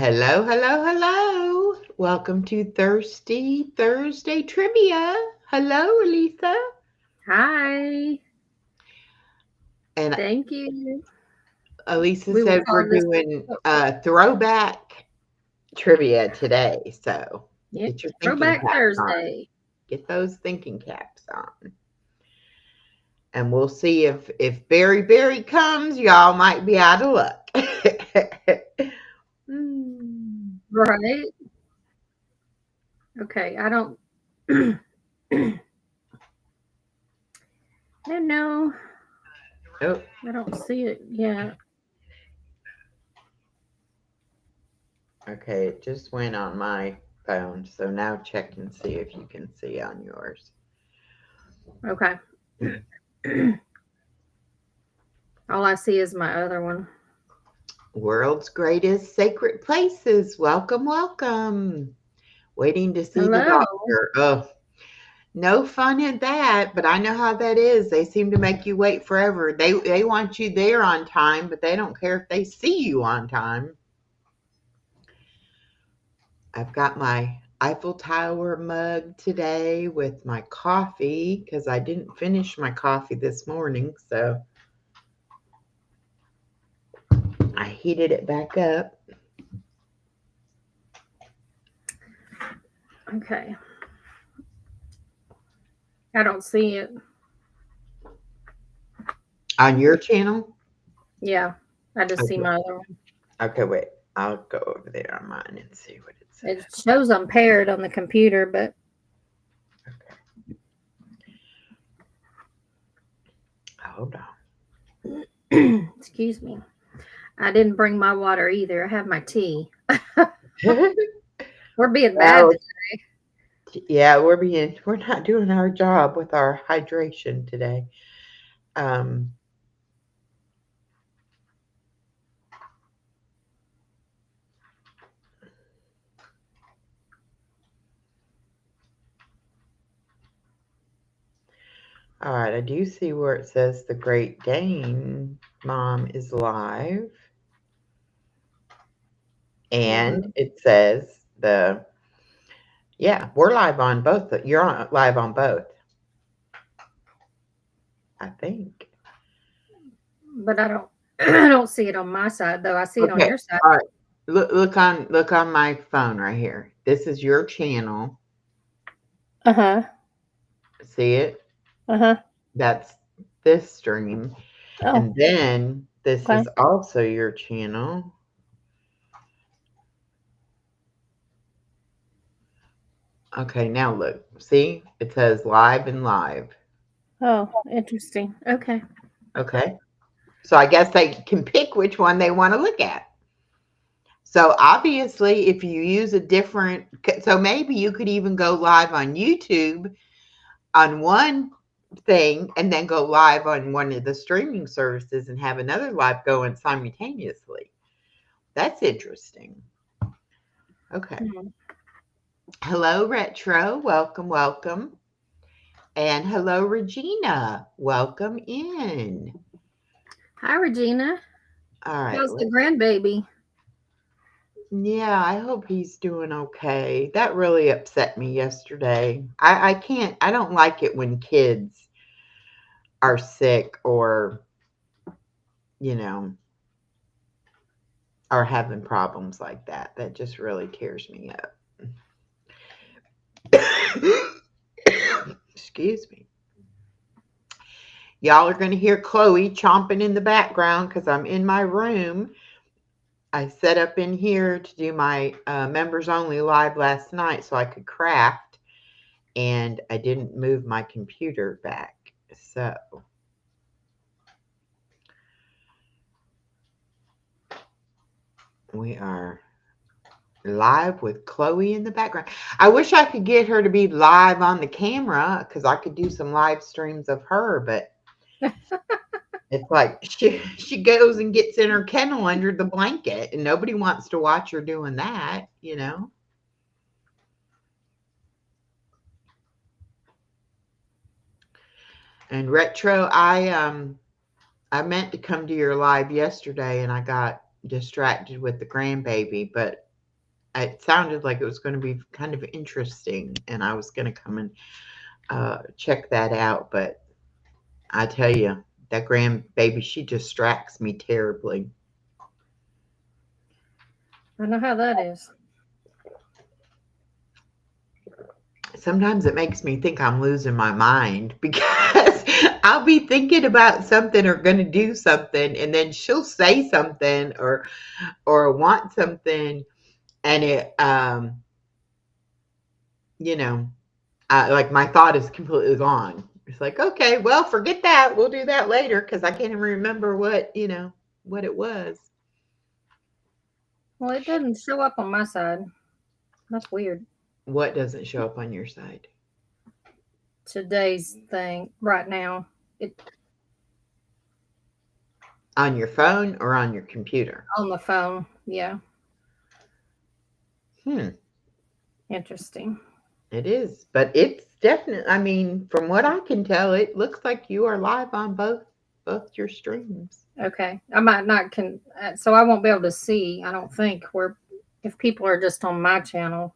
Hello, hello, hello. Welcome to Thirsty Thursday Trivia. Hello, Alisa. Hi. And Thank you. Alisa We will said call we're this doing throwback trivia today. So yeah, get your thinking Throwback caps on. Thursday. Get those thinking caps on. And we'll see if Berry comes, y'all might be out of luck. Hmm. Right. Okay. I don't I don't know. Oh, I don't see it yet. okay. It just went on my phone. So now check and see if you can see on yours. Okay. All I see is my other one. World's greatest sacred places. Welcome, welcome. Waiting to see the Hello. doctor. Oh, no fun in that, but I know how that is. They seem to make you wait forever. They want you there on time, but they don't care if they see you on time. I've got my Eiffel Tower mug today with my coffee because I didn't finish my coffee this morning, so I heated it back up. Okay. I don't see it. On your channel? Yeah. I just see Okay. my other one. Okay, wait. I'll go over there on mine and see what it says. It shows I'm paired on the computer, but Okay. Hold excuse me. I didn't bring my water either. I have my tea. on. We're being bad Well, today. yeah, we're not doing our job with our hydration today. Um, all right, I do see where it says the Great Dane mom is live, and Mhm. it says yeah, we're live on both. You're live on both, I think. But I don't I don't see it on my side though. I see it on Okay, your side. all right. Look on my phone right here. This is your channel. Uh-huh. See it? Uh-huh. That's this stream. Oh, And then this okay. is also your channel. Okay, now look. See? It says live and live. Oh, interesting. Okay. Okay. So I guess they can pick which one they want to look at. So obviously, if you use a different, so maybe you could even go live on YouTube on one thing and then go live on one of the streaming services and have another live going simultaneously. That's interesting. Okay. Hmm. Hello, Retro. Welcome, welcome. And hello, Regina. Welcome in. Hi, Regina. All right. How's the grandbaby? Yeah, I hope he's doing okay. That really upset me yesterday. I can't, I don't like it when kids are sick or, you know, are having problems like that. That just really tears me up. Excuse me. Y'all are going to hear Chloe chomping in the background because I'm in my room. I set up in here to do my members only live last night so I could craft, and I didn't move my computer back. So we are live with Chloe in the background. I wish I could get her to be live on the camera because I could do some live streams of her, but it's like she goes and gets in her kennel under the blanket, and nobody wants to watch her doing that, you know. And Retro, I meant to come to your live yesterday and I got distracted with the grandbaby, but it sounded like it was going to be kind of interesting, and I was going to come and check that out. But I tell you, that grandbaby, she distracts me terribly. I know how that is. Sometimes it makes me think I'm losing my mind because I'll be thinking about something or going to do something, and then she'll say something or want something, and it you know, like my thought is completely gone. It's like, okay, well, forget that. We'll do that later because I can't even remember what it was. Well, it doesn't show up on my side. That's weird. What doesn't show up on your side? Today's thing right now. It On your phone or on your computer? on the phone. Yeah. Hmm. Interesting. It is, but it's definitely. I mean, from what I can tell, it looks like you are live on both your streams. Okay. I might not so I won't be able to see, I don't think, where if people are just on my channel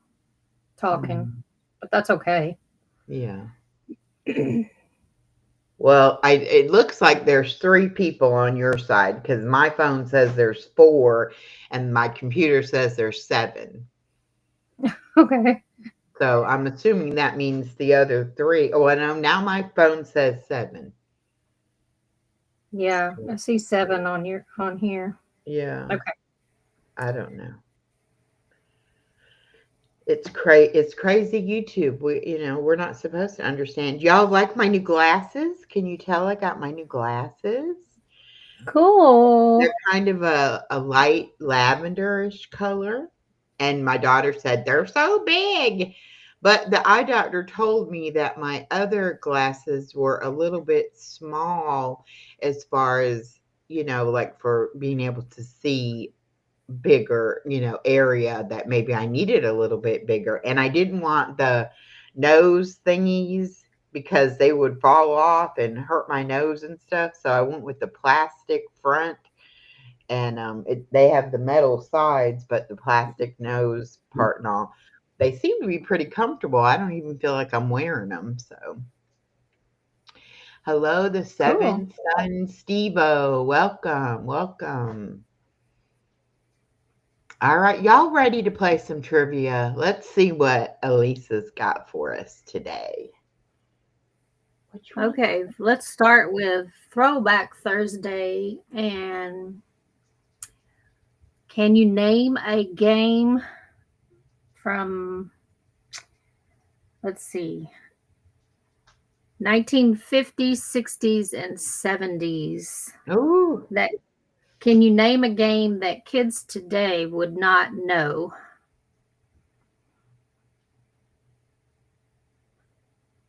talking. Mm, But that's okay. yeah. Well, it looks like there's three people on your side because my phone says there's four, and my computer says there's seven. Okay. So I'm assuming that means the other three. Oh, no, now my phone says seven. Yeah. I see 7 on here. Yeah, Okay. I don't know. It's crazy YouTube. We're not supposed to understand. Y'all like my new glasses? Can you tell I got my new glasses? Cool. They're kind of a light lavenderish color. And my daughter said they're so big. But the eye doctor told me that my other glasses were a little bit small as far as, like for being able to see bigger, area that maybe I needed a little bit bigger. And I didn't want the nose thingies because they would fall off and hurt my nose and stuff. So I went with the plastic front, and they have the metal sides, but the plastic nose part and all. They seem to be pretty comfortable. I don't even feel like I'm wearing them. So, hello, the Cool. seven son Stevo. Welcome, welcome. All right, y'all ready to play some trivia? Let's see what Elisa's got for us today. Which one? Okay. Let's start with Throwback Thursday. And can you name a game from, let's see, 1950s, 60s, and 70s? Ooh, That Can you name a game that kids today would not know?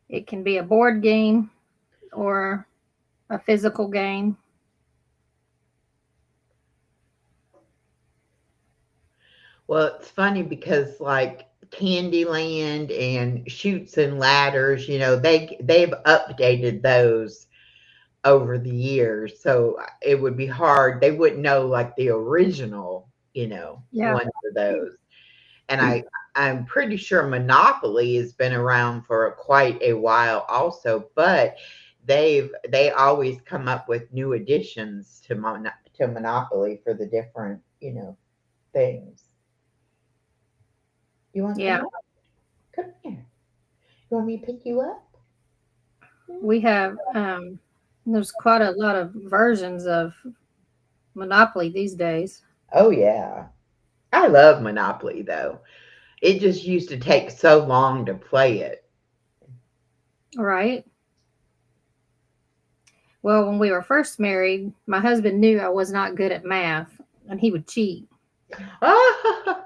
It can be a board game or a physical game. well, it's funny because like Candyland and Shoots and Ladders, they've updated those over the years. So it would be hard. They wouldn't know like the original, Yeah. ones of those. And I'm pretty sure Monopoly has been around for quite a while also, but they always come up with new additions to Monopoly for the different, things. You want to come Yeah. up? Come here. You want me to pick you up? We have, there's quite a lot of versions of Monopoly these days. Oh yeah. I love Monopoly though. It just used to take so long to play it. Right. Well, when we were first married, my husband knew I was not good at math and he would cheat. Ah,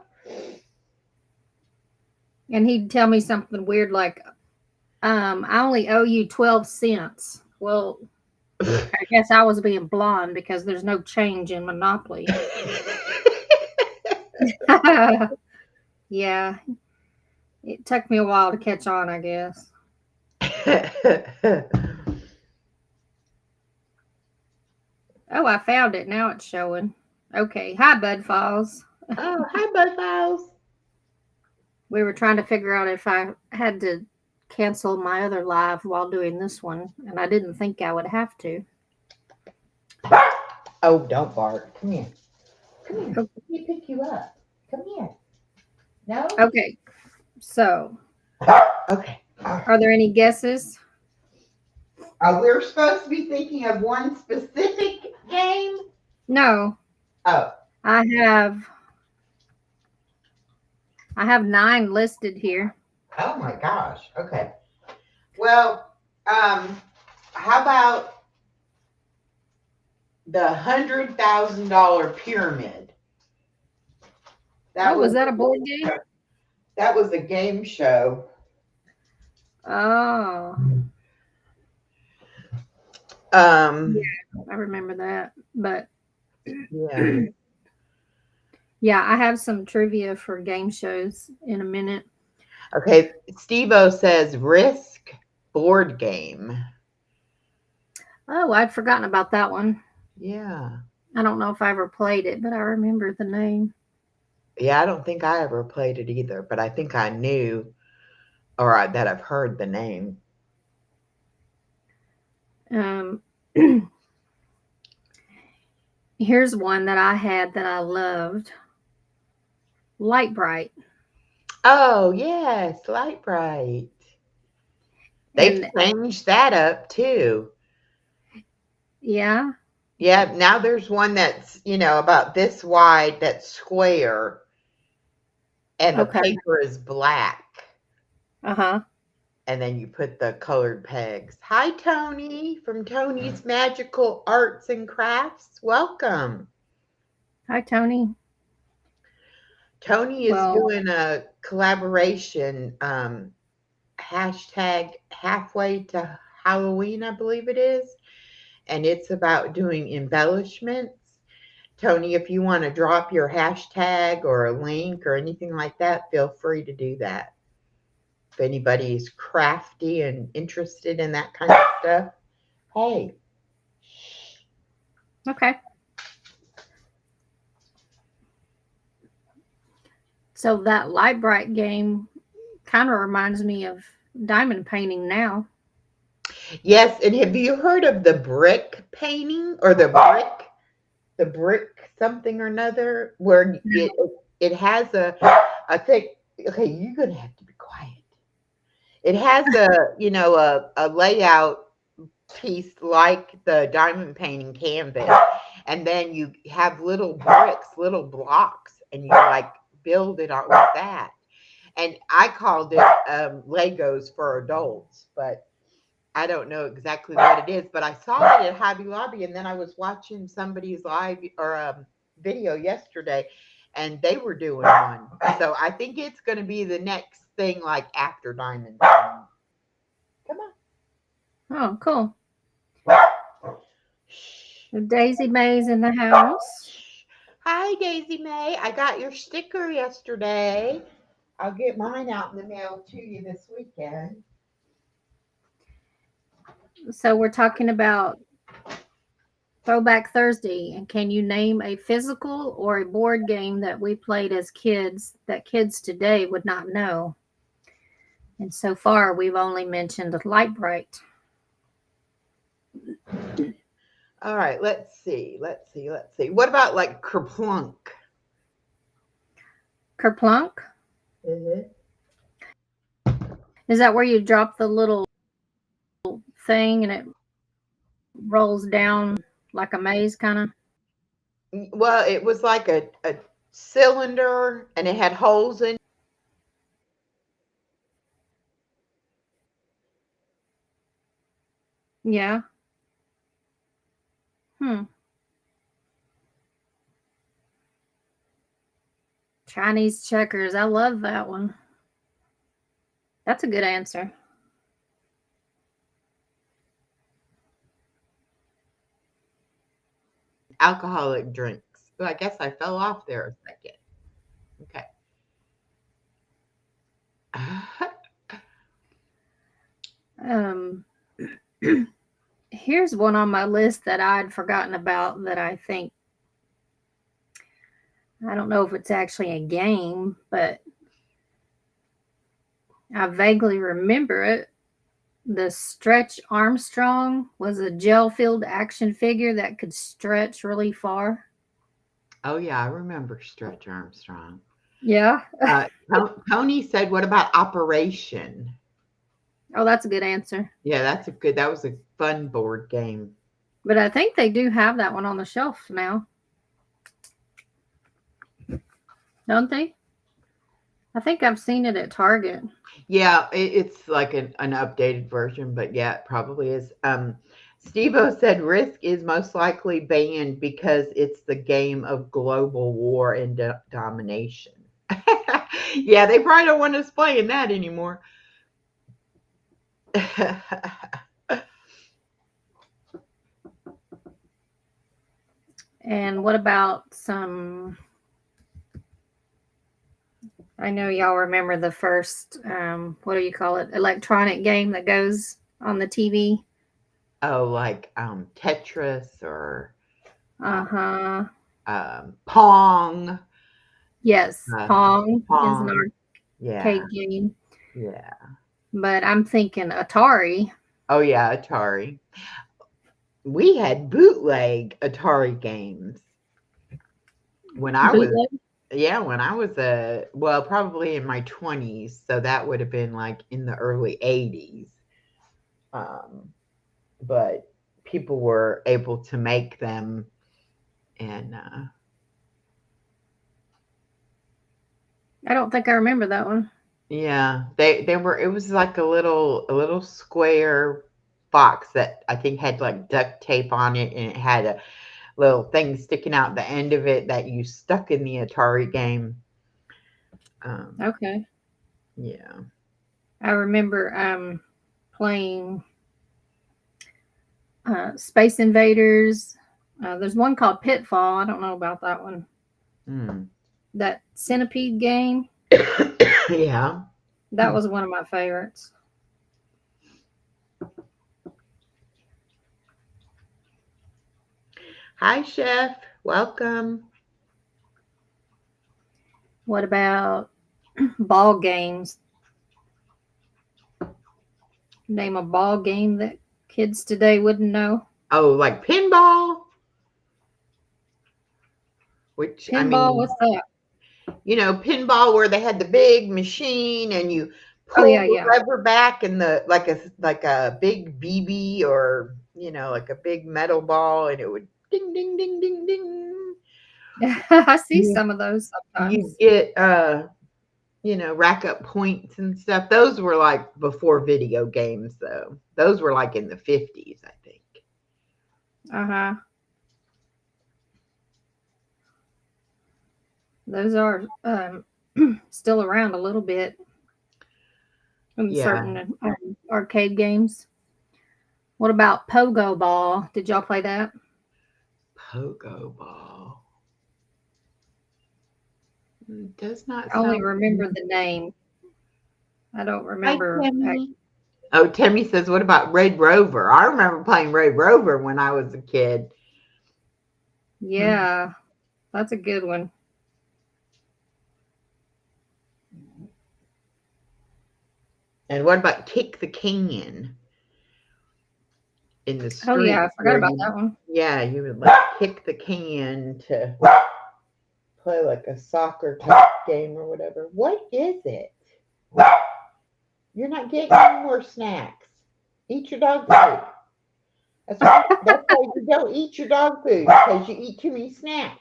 And he'd tell me something weird like, I only owe you 12 cents. Well, I guess I was being blonde because there's no change in Monopoly. Yeah, it took me a while to catch on, I guess. Oh, I found it. Now it's showing. Okay. Hi, Bud Falls. Oh, hi, Bud Files. We were trying to figure out if I had to cancel my other live while doing this one, and I didn't think I would have to. Oh, don't bark. Come here. Come here. Okay. Let me pick you up. Come here. No? Okay, so Okay. are there any guesses? We're supposed to be thinking of one specific game. No, Oh, I have I have 9 listed here. oh my gosh. Okay. Well, how about the $100,000 pyramid? Oh, That was was that a board game? that was a game show. Oh, Um, yeah, I remember that. But yeah. yeah, I have some trivia for game shows in a minute. Okay. Steve-O says Risk board game. Oh, I'd forgotten about that one. Yeah. I don't know if I ever played it, but I remember the name. Yeah, I don't think I ever played it either, but I think I knew that I've heard the name. Um, here's one that I had that I loved. Light Bright. Oh, yes, Light Bright. They've And changed that up too. yeah, Yeah, now there's one that's, about this wide, that's square, and the okay. paper is black. Uh-huh. And then you put the colored pegs. Hi, Tony from Tony's Magical Arts and Crafts. Welcome. Hi, Tony. Tony is Well, doing a collaboration, hashtag halfway to Halloween, I believe it is. And it's about doing embellishments. Tony, if you want to drop your hashtag or a link or anything like that, feel free to do that. If anybody's crafty and interested in that kind of stuff, hey. okay. So that Light Bright game kind of reminds me of diamond painting now. Yes, and have you heard of the brick painting or the brick something or another where it has a thing. Okay, you're gonna have to be quiet. It has a layout piece like the diamond painting canvas, and then you have little bricks, little blocks, and you like build it on with that. And I called it Legos for adults, but I don't know exactly what it is. But I saw it at Hobby Lobby, and then I was watching somebody's live or video yesterday, and they were doing one. So I think it's going to be the next thing, like after diamond painting. Come on. Oh, cool. Daisy May's in the house. Hi, Daisy May. I got your sticker yesterday. I'll get mine out in the mail to you this weekend. So we're talking about Throwback Thursday, and can you name a physical or a board game that we played as kids that kids today would not know? And so far, we've only mentioned Light Bright. All right, let's see. What about like Kerplunk? Kerplunk? Mm-hmm. Is that where you drop the little thing and it rolls down like a maze kind of? Well, it was like a cylinder and it had holes in. Yeah. Hmm. Chinese checkers. I love that one. That's a good answer. Alcoholic drinks. But I guess I fell off there a second. Okay. Here's one on my list that I'd forgotten about that I think, I don't know if it's actually a game, but I vaguely remember it. The Stretch Armstrong was a gel-filled action figure that could stretch really far. Oh yeah, I remember Stretch Armstrong. Yeah. Tony said, "What about Operation?" Oh, that's a good answer. Yeah, that's a good. That was a fun board game. But I think they do have that one on the shelf now, don't they? I think I've seen it at Target. Yeah, it's like an updated version, but yeah, it probably is. Steve-O said Risk is most likely banned because it's the game of global war and domination. Yeah, they probably don't want us playing that anymore. And what about some? I know y'all remember the first, what do you call it? Electronic game that goes on the TV. Oh, like Tetris or Uh uh, huh. Pong. Yes, Uh, Pong is an Pong. Yeah, arcade game. yeah. But I'm thinking Atari. Oh yeah, Atari. We had bootleg Atari games when I was, Bootleg. yeah, when I was well, probably in my 20s, so that would have been like in the early 80s. Um, but people were able to make them, and I don't think I remember that one. yeah, they were. It was like a little square box that I think had like duct tape on it, and it had a little thing sticking out the end of it that you stuck in the Atari game. Um, Okay. yeah. I remember playing Space Invaders. There's one called Pitfall. I don't know about that one. Mm. That Centipede game. Yeah. That was one of my favorites. Hi, Chef. Welcome. What about ball games? Name a ball game that kids today wouldn't know. Oh, like pinball, which I Pinball, mean, what's that? pinball where they had the big machine and you Oh pull yeah, the yeah. lever back and the like a big BB or like a big metal ball and it would ding ding ding ding ding. I see You some of those you sometimes. get rack up points and stuff. Those were like before video games though. Those were like in the 50s, I think. Uh huh. Those are still around a little bit in Yeah, certain arcade games. What about Pogo Ball? Did y'all play that? pogo ball. Does not I only sound remember the name. I don't Hi, remember. Timmy. Oh, Timmy says, what about Red Rover? I remember playing Red Rover when I was a kid. Yeah, that's a good one. And what about Kick the Can in the Oh yeah, street I forgot where about that one. you would like kick the can to play like a soccer type game or whatever. What is it? You're not getting any more snacks. Eat your dog food. That's why you don't eat your dog food because you eat too many snacks.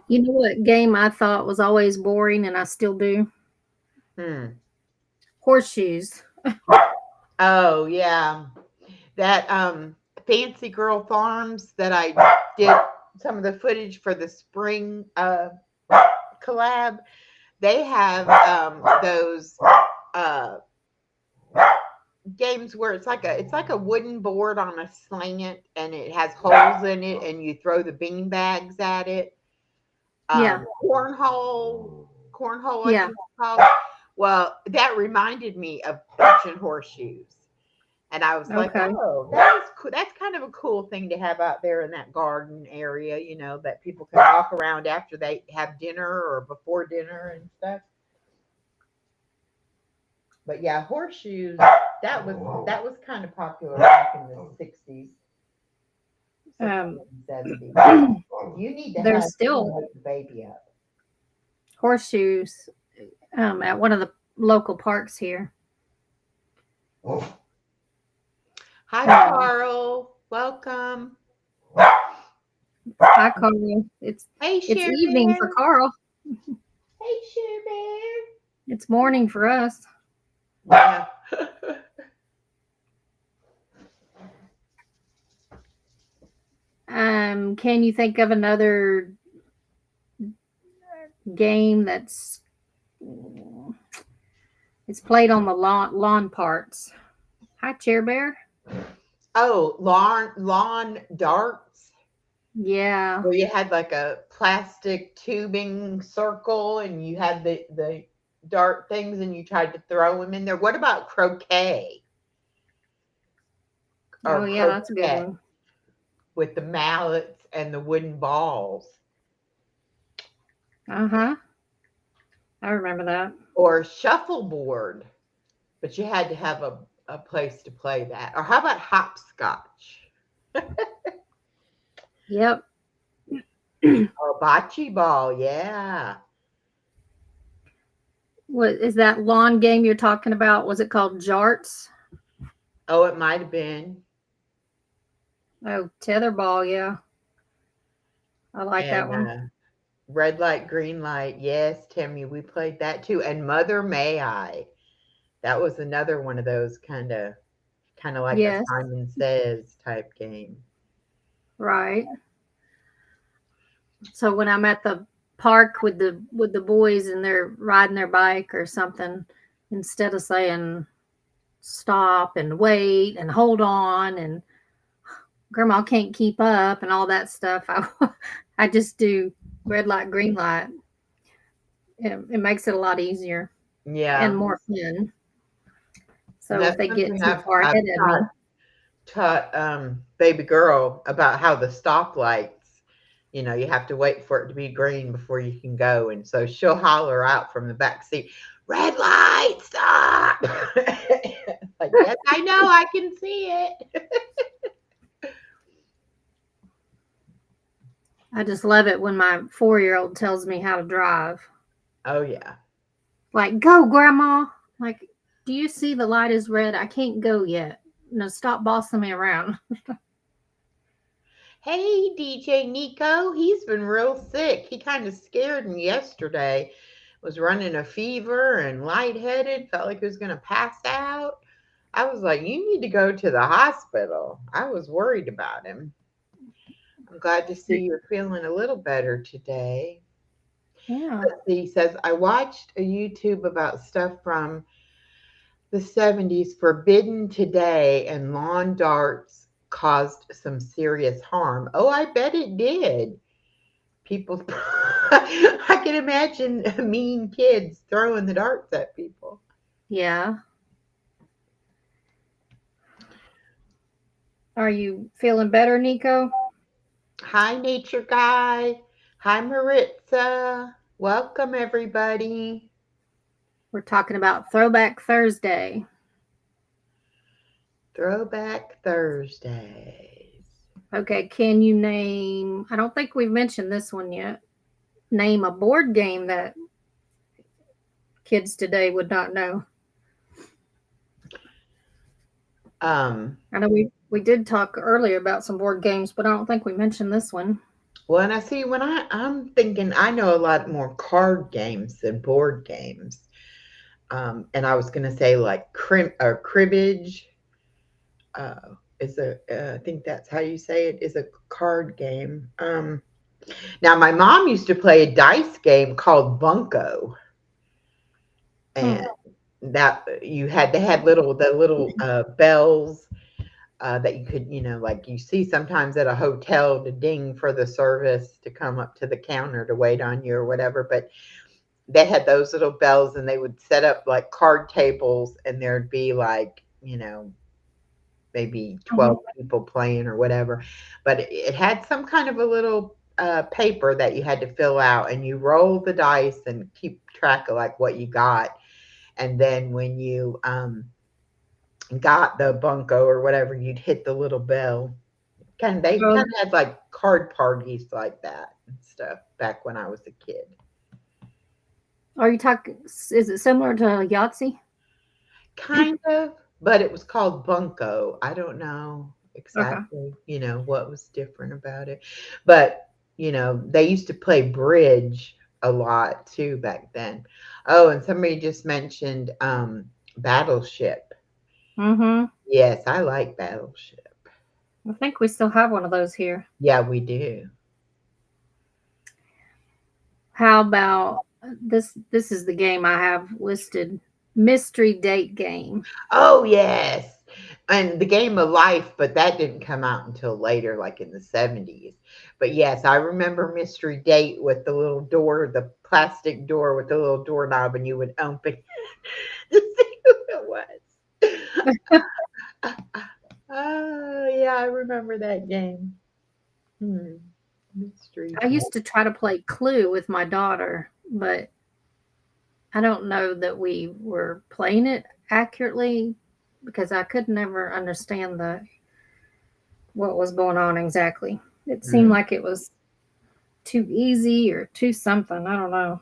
You know what game I thought was always boring, and I still do? Hmm. Horseshoes. Oh yeah, that Fancy Girl Farms that I did some of the footage for the spring collab. They have those uh games where it's like a wooden board on a slant and it has holes in it and you throw the bean bags at it. Yeah, Cornhole, I yeah. think it's called. Well, that reminded me of Russian horseshoes. And I was like, Okay. oh, that is cool. That's kind of a cool thing to have out there in that garden area, that people can walk around after they have dinner or before dinner and stuff. But yeah, horseshoes, that was kind of popular back in the 60s, Um, sometimes 70s. You need to there's have still wake the baby up. horseshoes at one of the local parks here. Hi, Um, Carl. Welcome. Hi, Carl. Hey, It's Share evening for Bear. Carl. Hey, Share Bear. It's morning for us. Yeah. Can you think of another game that's it's played on the lawn parts? Hi, Chair Bear. Oh, lawn darts, Yeah. where you had like a plastic tubing circle and you had the dart things and you tried to throw them in there. What about croquet Oh, or yeah, that's a good croquet one. with the mallets and the wooden balls Uh huh. I remember that. or shuffleboard? But you had to have a place to play that. Or how about hopscotch Yep. or bocce ball? Yeah. What is that lawn game you're talking about? Was it called Jarts? Oh, it might have been. Oh, tetherball. Yeah, I like that And one. red light, green light. Yes, Timmy, we played that too. And Mother May I. That was another one of those kind of like a Yes, Simon Says type game. right. So when I'm at the park with the boys and they're riding their bike or something, instead of saying stop and wait and hold on and grandma can't keep up and all that stuff, I just do red light, green light. It makes it a lot easier and Yeah. more fun. And So if that's they get something too I've, far I've ahead of taught me, taught baby girl about how the stoplights, you have to wait for it to be green before you can go. And so she'll holler out from the back seat, red light, stop. Like, yes, I know, I can see it. I just love it when my 4-year-old tells me how to drive. Oh yeah. Like, go, grandma. Like, do you see the light is red? I can't go yet. No, stop bossing me around. Hey, DJ Nico, he's been real sick. He kind of scared me yesterday. Was running a fever and lightheaded, felt like he was going to pass out. I was like, you need to go to the hospital. I was worried about him. I'm glad to see you're feeling a little better today. Yeah. Let's see, he says, I watched a YouTube about stuff from the 70s, forbidden today, and lawn darts caused some serious harm. Oh, I bet it did. People, I can imagine mean kids throwing the darts at people. Yeah. Are you feeling better, Nico? Hi, nature guy. Hi, Maritza. Welcome, everybody. We're talking about Throwback Thursday. Throwback Thursdays. Okay, can you name, I don't think we've mentioned this one yet. Name a board game that kids today would not know. Um, I know we did talk earlier about some board games, but I don't think we mentioned this one. well, and I see when I'm thinking, I know a lot more card games than board games. And I was going to say like cribbage. Is I think that's how you say it, is a card game. Now my mom used to play a dice game called Bunko, Hmm. and that they had the little bells that you could, like you see sometimes at a hotel to ding for the service to come up to the counter to wait on you or whatever. But they had those little bells and they would set up like card tables and there'd be like, maybe Mhm. 12 people playing or whatever. But it had some kind of a little paper that you had to fill out, and you roll the dice and keep track of like what you got. And then when you got the bunko or whatever, you'd hit the little bell. They Oh, kind of had like card parties like that and stuff back when I was a kid. are you talking? Is it similar to Yahtzee? Kind of, but it was called bunko. I don't know Okay. exactly, what was different about it. But, they used to play bridge a lot too back then. Oh, and somebody just mentioned Battleship. Mm-hmm. Yes, I like Battleship. I think we still have one of those here. Yeah, we do. How about this? This is the game I have listed. Mystery date game. Oh, yes. And the Game of Life, but that didn't come out until later, like in the 70s. But yes, I remember Mystery Date with the little door, the plastic door with the little doorknob, and you would open to see who it was. Oh, yeah, I remember that game. Hmm. Mystery I Date. used to try to play Clue with my daughter, but I don't know that we were playing it accurately because I could never understand the what was going on exactly. It seemed Hmm. like it was too easy or too something. I don't know.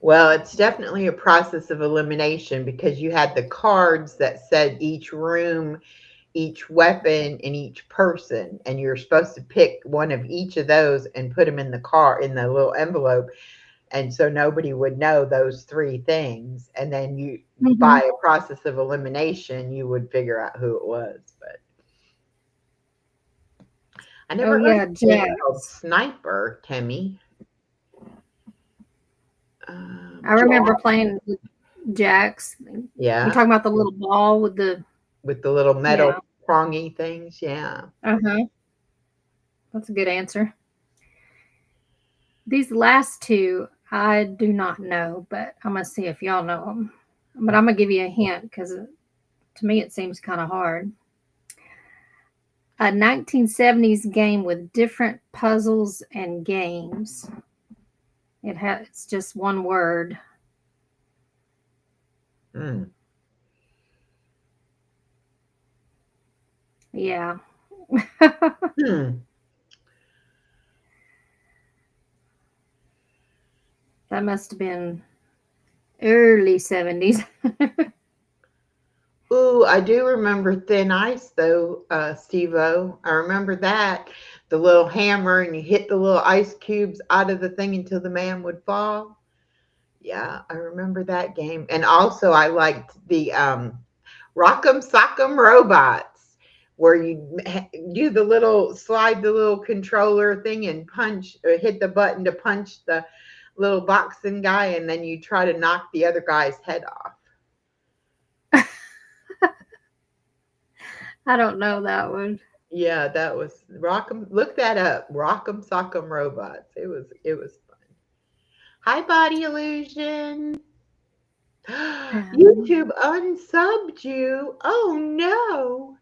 Well, it's definitely a process of elimination because you had the cards that said each room, each weapon, and each person, and you're supposed to pick one of each of those and put them in the car in the little envelope, and so nobody would know those three things. And then you, Hmm. by a process of elimination, you would figure out who it was. But I Oh never heard of yeah, a game called jazz. Sniper, Timmy. I Jack, remember playing with jacks. You yeah, talking about the little ball with the with the little metal yeah. prongy things, yeah. Uh-huh. That's a good answer. These last two I do not know, but I'm gonna see if y'all know them. But I'm gonna give you a hint because to me it seems kind of hard. A 1970s game with different puzzles and games. It's just one word. Hmm. Yeah. Hmm. That must have been early 70s. Ooh, I do remember Thin Ice though, Steve-O. I remember that. The little hammer and you hit the little ice cubes out of the thing until the man would fall. Yeah, I remember that game. And also I liked the Rock'em Sock'em Robots where you do the little slide the little controller thing and punch or hit the button to punch the little boxing guy and then you try to knock the other guy's head off. I don't know that one. Yeah, that was Rock'em. Look that up. Rock'em Sock'em Robots. It was fun. Hi, Body Illusion. Um, YouTube unsubbed you. Oh no.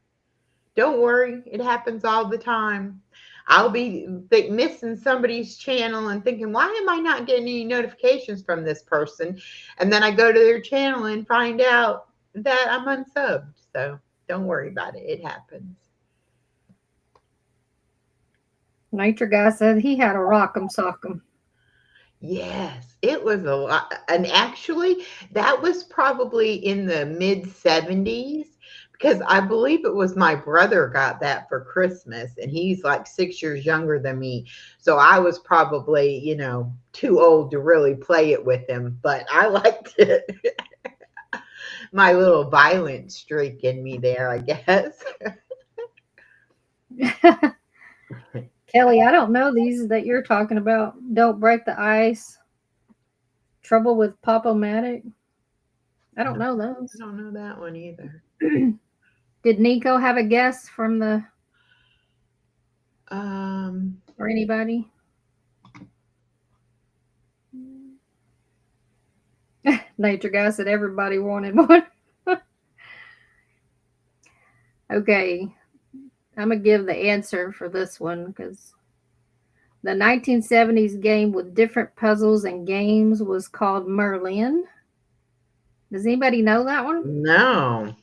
Don't worry, it happens all the time. I'll be missing somebody's channel and thinking, why am I not getting any notifications from this person? And then I go to their channel and find out that I'm unsubbed. So don't worry about it. It happens. Nature guy said he had a rock'em sock'em. Yes, it was a lot. And actually, that was probably in the mid 70s because I believe it was my brother got that for Christmas and he's like 6 years younger than me. So I was probably, too old to really play it with him, but I liked it. My little violent streak in me there, I guess. Kelly, I don't know these that you're talking about. Don't break the ice. Trouble with Pop-O-Matic. I No, don't know I those. don't know that one either. Did Nico have a guess from the Um, or anybody? Nature guy said everybody wanted one. Okay, I'm gonna give the answer for this one because the 1970s game with different puzzles and games was called Merlin. Does anybody know that one? No.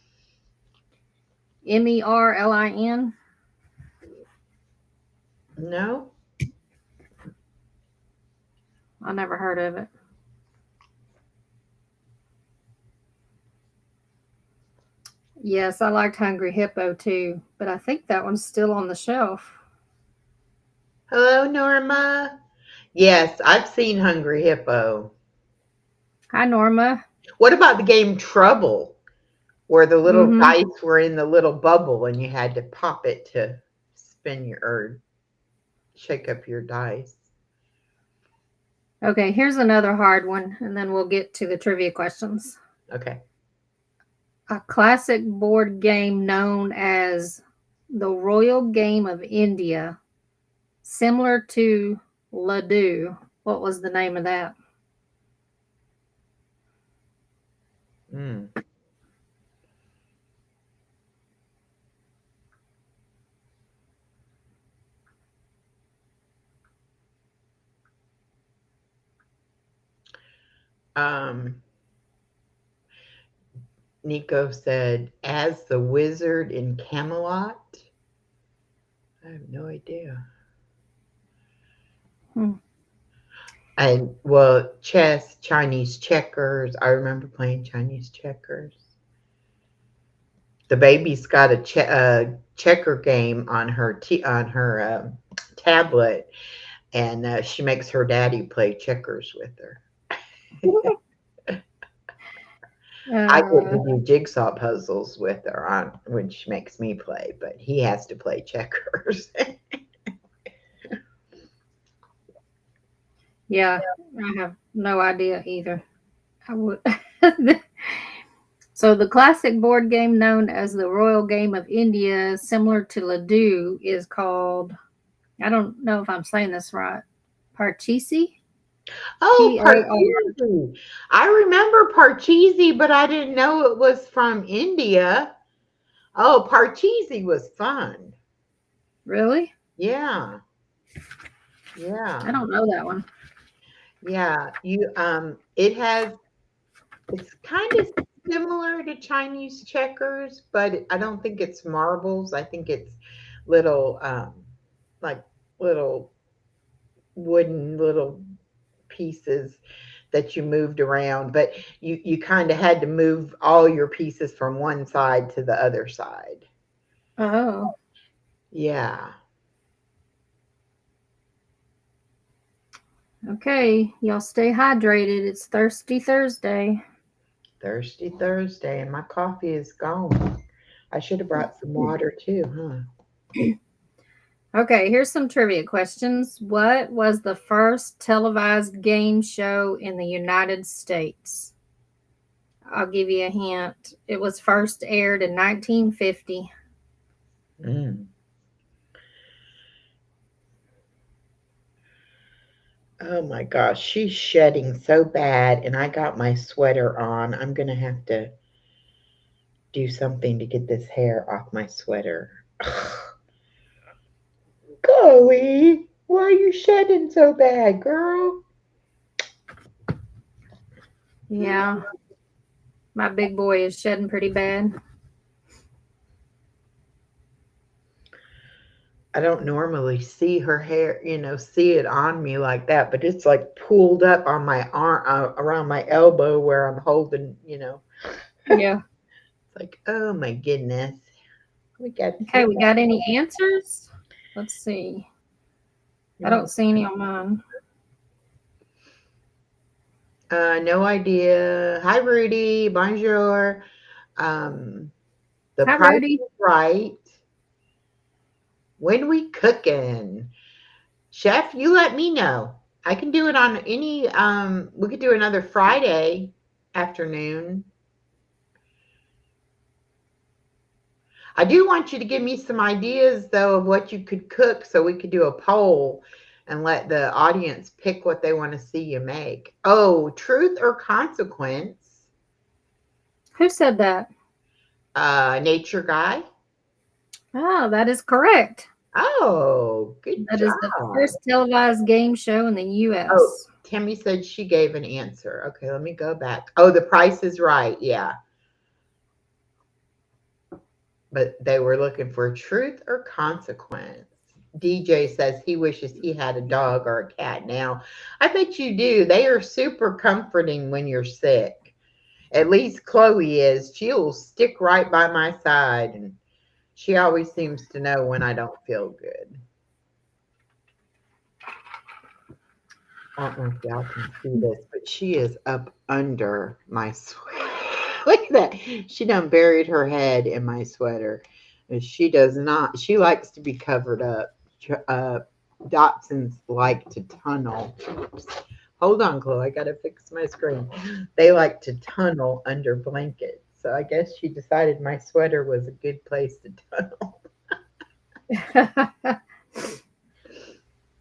Merlin. No. I never heard of it. Yes, I liked Hungry Hippo too, but I think that one's still on the shelf. Hello, Norma. Yes, I've seen Hungry Hippo. Hi, Norma. What about the game Trouble, where the little Mm-hmm. dice were in the little bubble and you had to pop it to spin your or shake up your dice? Okay, here's another hard one, and then we'll get to the trivia questions. Okay. A classic board game known as the Royal Game of India, similar to Ladoo. What was the name of that? Mm. Um, Nico said, "As the wizard in Camelot." I have no idea. Hmm. And well, chess, Chinese checkers. I remember playing Chinese checkers. The baby's got a checker game on her tablet, and she makes her daddy play checkers with her. I get Uh, to do jigsaw puzzles with her on when she makes me play, but he has to play checkers. yeah, I have no idea either. I would. So the classic board game known as the Royal Game of India, similar to Ladoo, is called, I don't know if I'm saying this right, Parcheesi? Oh, Par. Parcheesi. I remember Parcheesi, but I didn't know it was from India. Oh, Parcheesi was fun. Really? Yeah. I Yeah. don't know that one. Yeah. It's kind of similar to Chinese checkers, but I don't think it's marbles. I think it's little like little wooden little pieces that you moved around, but you kind of had to move all your pieces from one side to the other side. Oh, Yeah. okay. Y'all stay hydrated. It's Thirsty Thursday. Thirsty Thursday, and my coffee is gone. I should have brought some water too, huh? Okay, here's some trivia questions. What was the first televised game show in the United States? I'll give you a hint. It was first aired in 1950. Mm. Oh my gosh, she's shedding so bad, and I got my sweater on. I'm gonna have to do something to get this hair off my sweater. Chloe, why are you shedding so bad, girl? Yeah, my big boy is shedding pretty bad. I don't normally see her hair, see it on me like that, but it's like pulled up on my arm, around my elbow where I'm holding. Yeah. It's like, oh my goodness. We got Okay, so we got any answers? Let's see. I much. don't see any on mine. No idea. Hi, Rudy. Bonjour. Um, the Hi, price Rudy. is right. When we cooking? Chef, you let me know. I can do it on we could do another Friday afternoon. I do want you to give me some ideas though of what you could cook so we could do a poll and let the audience pick what they want to see you make. Oh, truth or consequence? Who said that? Nature guy. Oh, that is correct. Oh, good That is the job. first televised game show in the Oh, US. Tammy said she gave an answer. Okay, let me go back. Oh, The Price is Right. Yeah. But they were looking for truth or consequence. DJ says he wishes he had a dog or a cat now. I bet you do. They are super comforting when you're sick. At least Chloe is. She'll stick right by my side, and she always seems to know when I don't feel good. I don't know if y'all can see this, but she is up under my sweater. Look at that. She done buried her head in my sweater. And she does not, she likes to be covered up. Uh, Dotsons like to tunnel. Oops. Hold on, Chloe. I got to fix my screen. They like to tunnel under blankets. So I guess she decided my sweater was a good place to tunnel.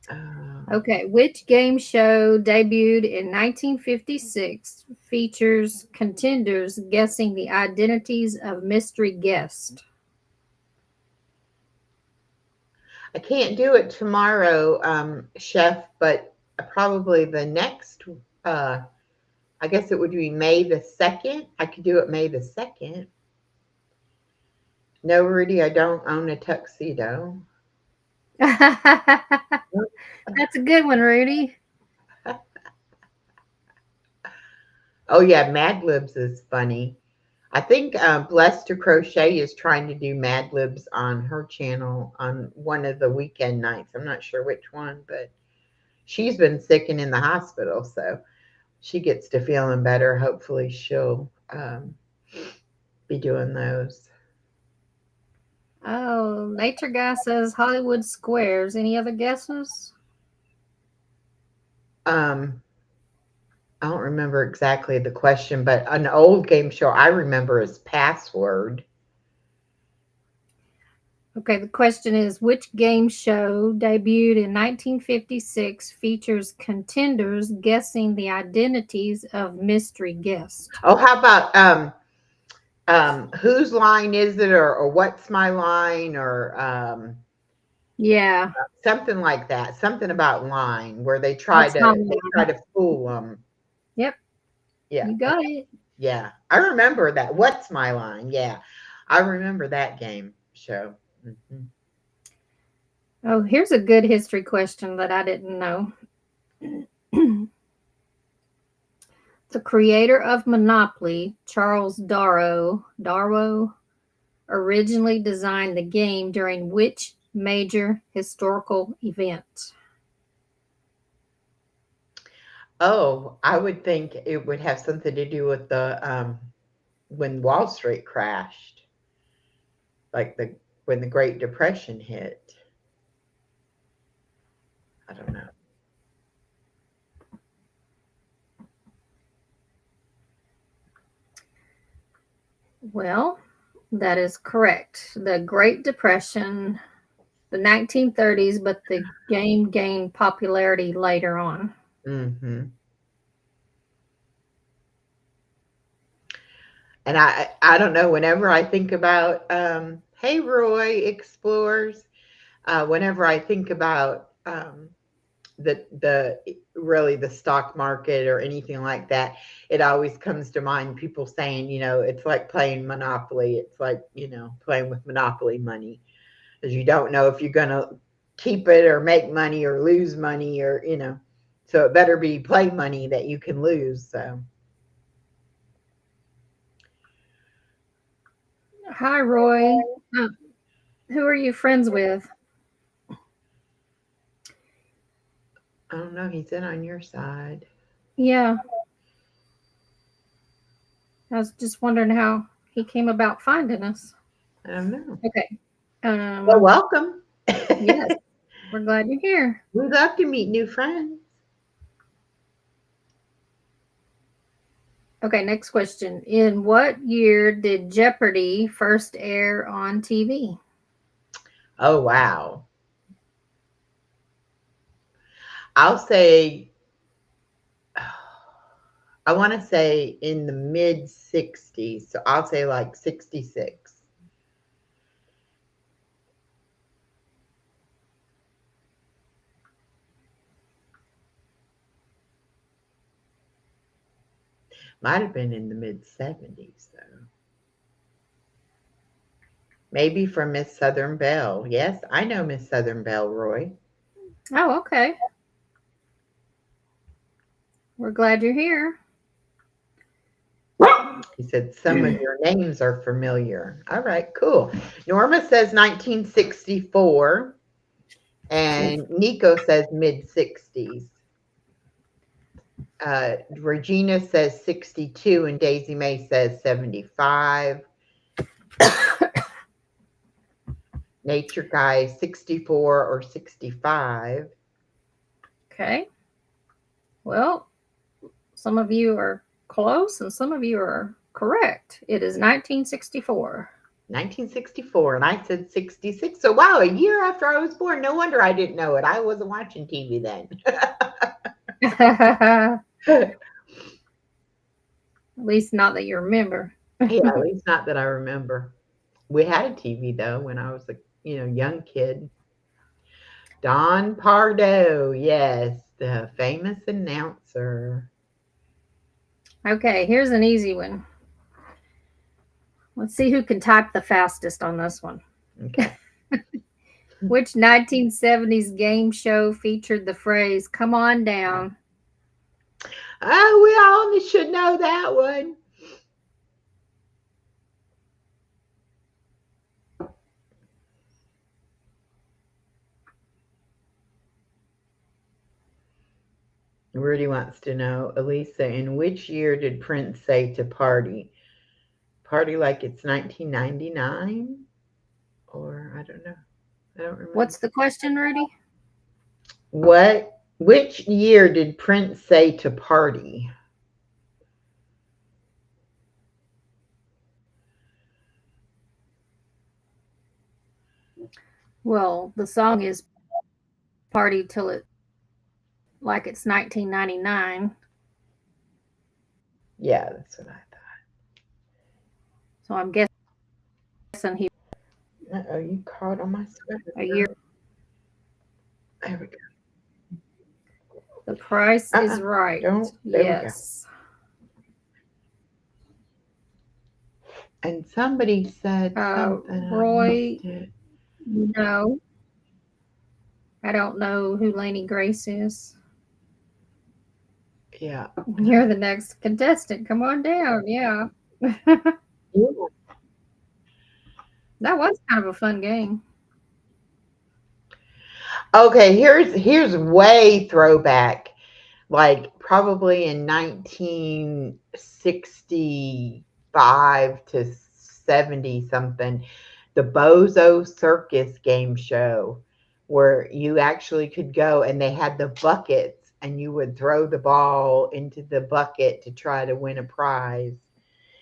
Uh, Okay, which game show debuted in 1956 features contenders guessing the identities of mystery guests? I can't do it tomorrow, Chef, but probably the next, uh, I guess it would be May the 2nd. I could do it May the 2nd. No, Rudy, I don't own a tuxedo. That's a good one, Rudy. Oh, yeah, Mad Libs is funny. I think Blessed to Crochet is trying to do Mad Libs on her channel on one of the weekend nights. I'm not sure which one, but she's been sick and in the hospital. So she gets to feeling better. Hopefully, she'll be doing those. Oh, Nature Guy says Hollywood Squares. Any other guesses? Um, I don't remember exactly the question, but an old game show I remember is Password. Okay, the question is which game show debuted in 1956 features contenders guessing the identities of mystery guests? Oh, how about whose line is it, or what's my line, or Yeah, something like that. Something about line where what's my they try line? to fool them. Yep, Yeah, you got it. yeah. I remember that. What's my line? Yeah, I remember that game show. Mhm. Oh, here's a good history question that I didn't know. The creator of Monopoly, Charles Darrow, originally designed the game during which major historical event? Oh, I would think it would have something to do with the when Wall Street crashed, like the when the Great Depression hit. I don't know. Well, that is correct. The Great Depression, the 1930s, but the game gained popularity later on. Hmm. And I don't know. Whenever I think about hey Roy Explorers, whenever I think about the really the stock market or anything like that, it always comes to mind people saying, it's like playing Monopoly. It's like, playing with Monopoly money, because you don't know if you're going to keep it or make money or lose money, or so it better be play money that you can lose. So Hi, Roy. Uh, who are you friends with? I don't know, he's in on your side. Yeah, I was just wondering how he came about finding us. I don't know. Okay. Well, Um, welcome. yes, we're glad you're here. We love to meet new friends. Okay, next question. In what year did Jeopardy first air on TV? Oh, wow. I'll say, I want to say in the mid 60s. So I'll say like 66. Might have been in the mid-70s, though. Maybe from Miss Southern Belle. Yes, I know Miss Southern Belle, Roy. Oh, okay. We're glad you're here. He said, some of your names are familiar. All right, cool. Norma says 1964, and Nico says mid-60s. Regina says 62, and Daisy May says 75. Nature Guy 64 or 65. Okay. Well, some of you are close and some of you are correct. It is 1964. 1964, and I said 66. So, wow, a year after I was born. No wonder I didn't know it. I wasn't watching TV then. At least not that you remember. Yeah, at least not that I remember. We had a TV though when I was a young kid. Don Pardo, yes, the famous announcer. Okay, here's an easy one. Let's see who can type the fastest on this one. Okay. Which 1970s game show featured the phrase, come on down? Oh, we all should know that one. Rudy wants to know, Alisa, in which year did Prince say to party? Party like it's 1999? Or I don't know. I don't remember. What's the question, Rudy? Which year did Prince say to party? Well, the song is Party Till It Like It's 1999. Yeah, that's what I thought. So I'm guessing he Uh-oh, you caught on my sweater. a year. There we go. The price is right. Don't. There yes. We go. And somebody said something. Roy, no. I don't know who Lainey Grace is. Yeah. You're the next contestant. Come on down. Yeah. That was kind of a fun game. Okay, here's way throwback, like probably in 1965 to 70 something, the Bozo Circus game show, where you actually could go and they had the buckets and you would throw the ball into the bucket to try to win a prize.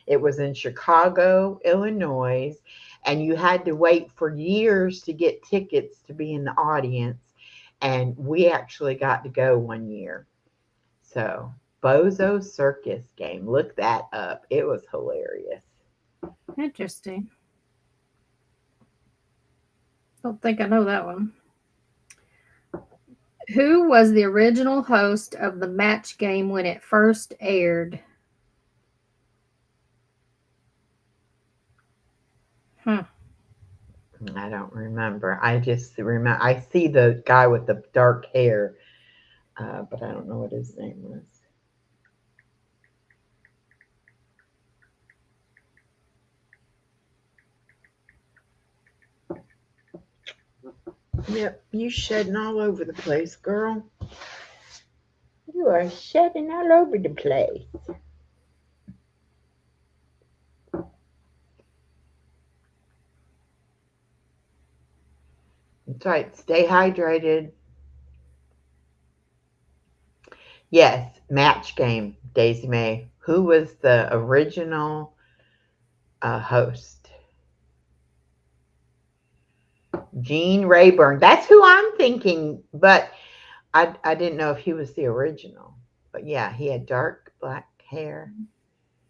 It was in Chicago, Illinois, and you had to wait for years to get tickets to be in the audience. And we actually got to go one year. So, Bozo Circus game. Look that up. It was hilarious. Interesting. Don't think I know that one. Who was the original host of the match game when it first aired? I don't remember. I just remember. I see the guy with the dark hair, but I don't know what his name was. Yep, you shedding all over the place, girl. You are shedding all over the place. That's right. Stay hydrated. Yes, match game, Daisy May. Who was the original host? Gene Rayburn. That's who I'm thinking, but I didn't know if he was the original. But yeah, he had dark black hair.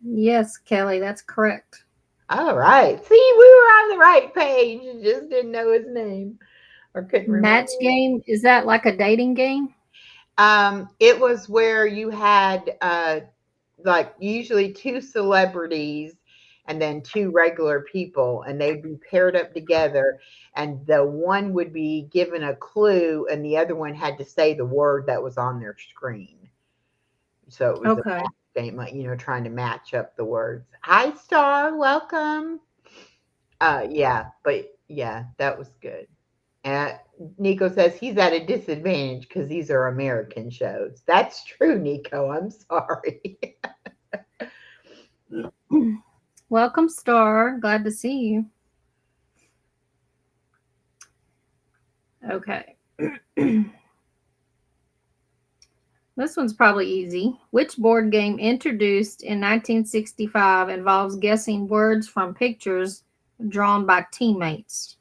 Yes, Kelly, that's correct. All right. See, we were on the right page. Just didn't know his name or couldn't remember. Match game, is that like a dating game? It was where you had like usually two celebrities and then two regular people, and they'd be paired up together, and the one would be given a clue and the other one had to say the word that was on their screen. So it was a Okay. match game, like, trying to match up the words. Hi, Star, welcome. Yeah, but yeah, that was good. And Nico says he's at a disadvantage because these are American shows. That's true, Nico. I'm sorry. Welcome, Star. Glad to see you. Okay. This one's probably easy. Which board game introduced in 1965 involves guessing words from pictures drawn by teammates?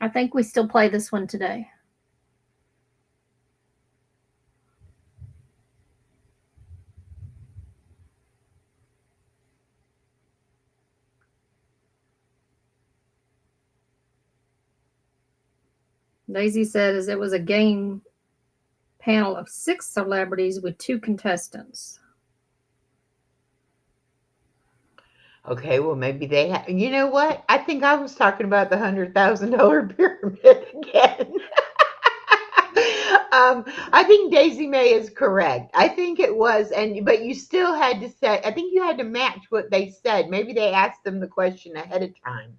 I think we still play this one today. Daisy says it was a game panel of 6 celebrities with 2 contestants. Okay, well, maybe they have. You know what? I think I was talking about the $100,000 pyramid again. I think Daisy May is correct. I think it was, but you still had to say. I think you had to match what they said. Maybe they asked them the question ahead of time,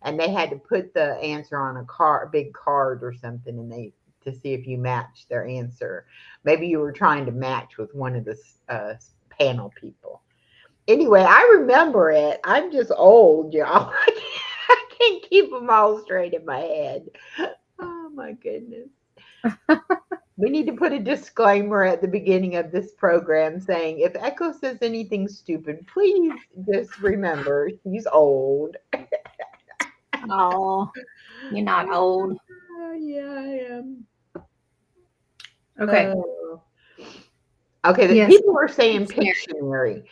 and they had to put the answer on a big card or something, and they to see if you matched their answer. Maybe you were trying to match with one of the panel people. Anyway, I remember it. I'm just old, y'all. I can't keep them all straight in my head. Oh my goodness. We need to put a disclaimer at the beginning of this program saying if Echo says anything stupid, please just remember she's old. Oh, you're not old. Yeah, I am. Okay. Okay, Yes. people are saying Pictionary.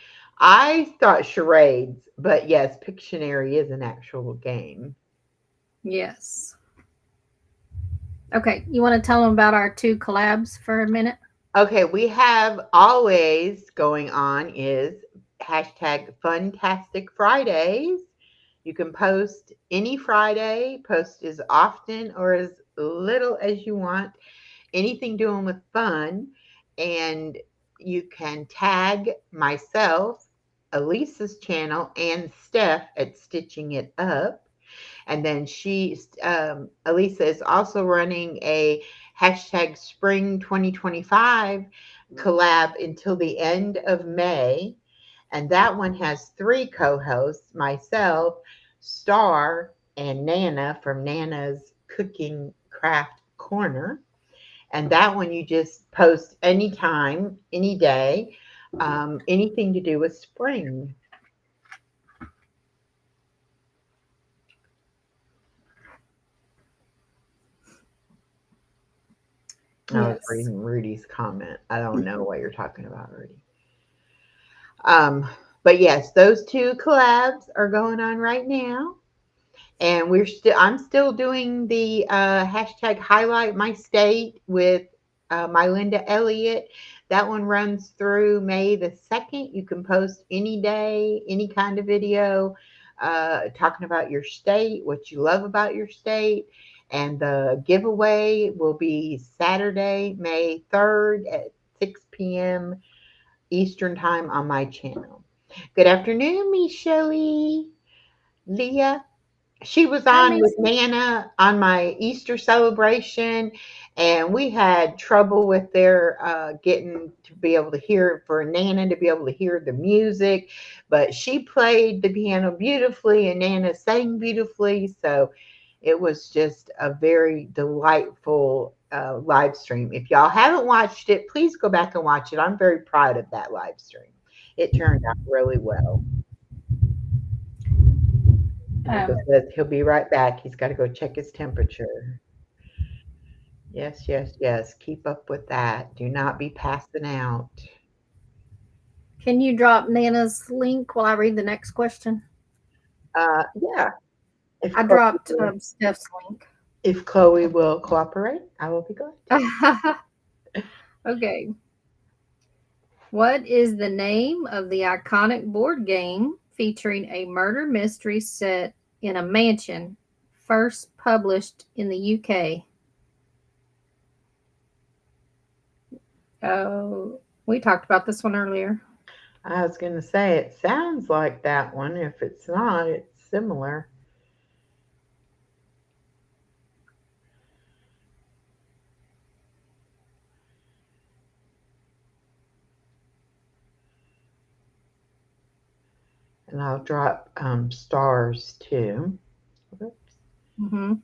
I thought charades, but yes, Pictionary is an actual game. Yes. Okay. You want to tell them about our 2 collabs for a minute? Okay, we have always going on is hashtag Funtastic Fridays. You can post any Friday, post as often or as little as you want, anything doing with fun. And you can tag myself, Elisa's channel, and Steph at Stitching It Up. And then Alisa is also running a hashtag Spring 2025 collab until the end of May. And that one has 3 co-hosts, myself, Star, and Nana from Nana's Cooking Craft Corner. And that one you just post anytime, any day, anything to do with spring. I was Yes. reading Rudy's comment. I don't know what you're talking about, Rudy. Um, but yes, those 2 collabs are going on right now. And I'm still doing the hashtag highlight my state with my Linda Elliott. That one runs through May the 2nd. You can post any day, any kind of video talking about your state, what you love about your state. And the giveaway will be Saturday, May 3rd at 6 p.m. Eastern Time on my channel. Good afternoon, Miss Shelley. Leah, she was Hi, on with Macy. Nana on my Easter celebration, and we had trouble with their getting to be able to hear for Nana to be able to hear the music, but she played the piano beautifully and Nana sang beautifully, so it was just a very delightful live stream. If y'all haven't watched it, please go back and watch it. I'm very proud of that live stream. It turned out really well. Nico Um, says he'll be right back. He's got to go check his temperature. Yes, yes, yes. Keep up with that. Do not be passing out. can you drop Nana's link while I read the next question? Yeah. If I Chloe dropped will, Steph's link. if Chloe will cooperate, I will be glad to. Okay. What is the name of the iconic board game featuring a murder mystery set in a mansion, first published in the UK? Oh, we talked about this one earlier. I was going to say it sounds like that one. If it's not, it's similar. And I'll drop stars too. Oops. Hmm.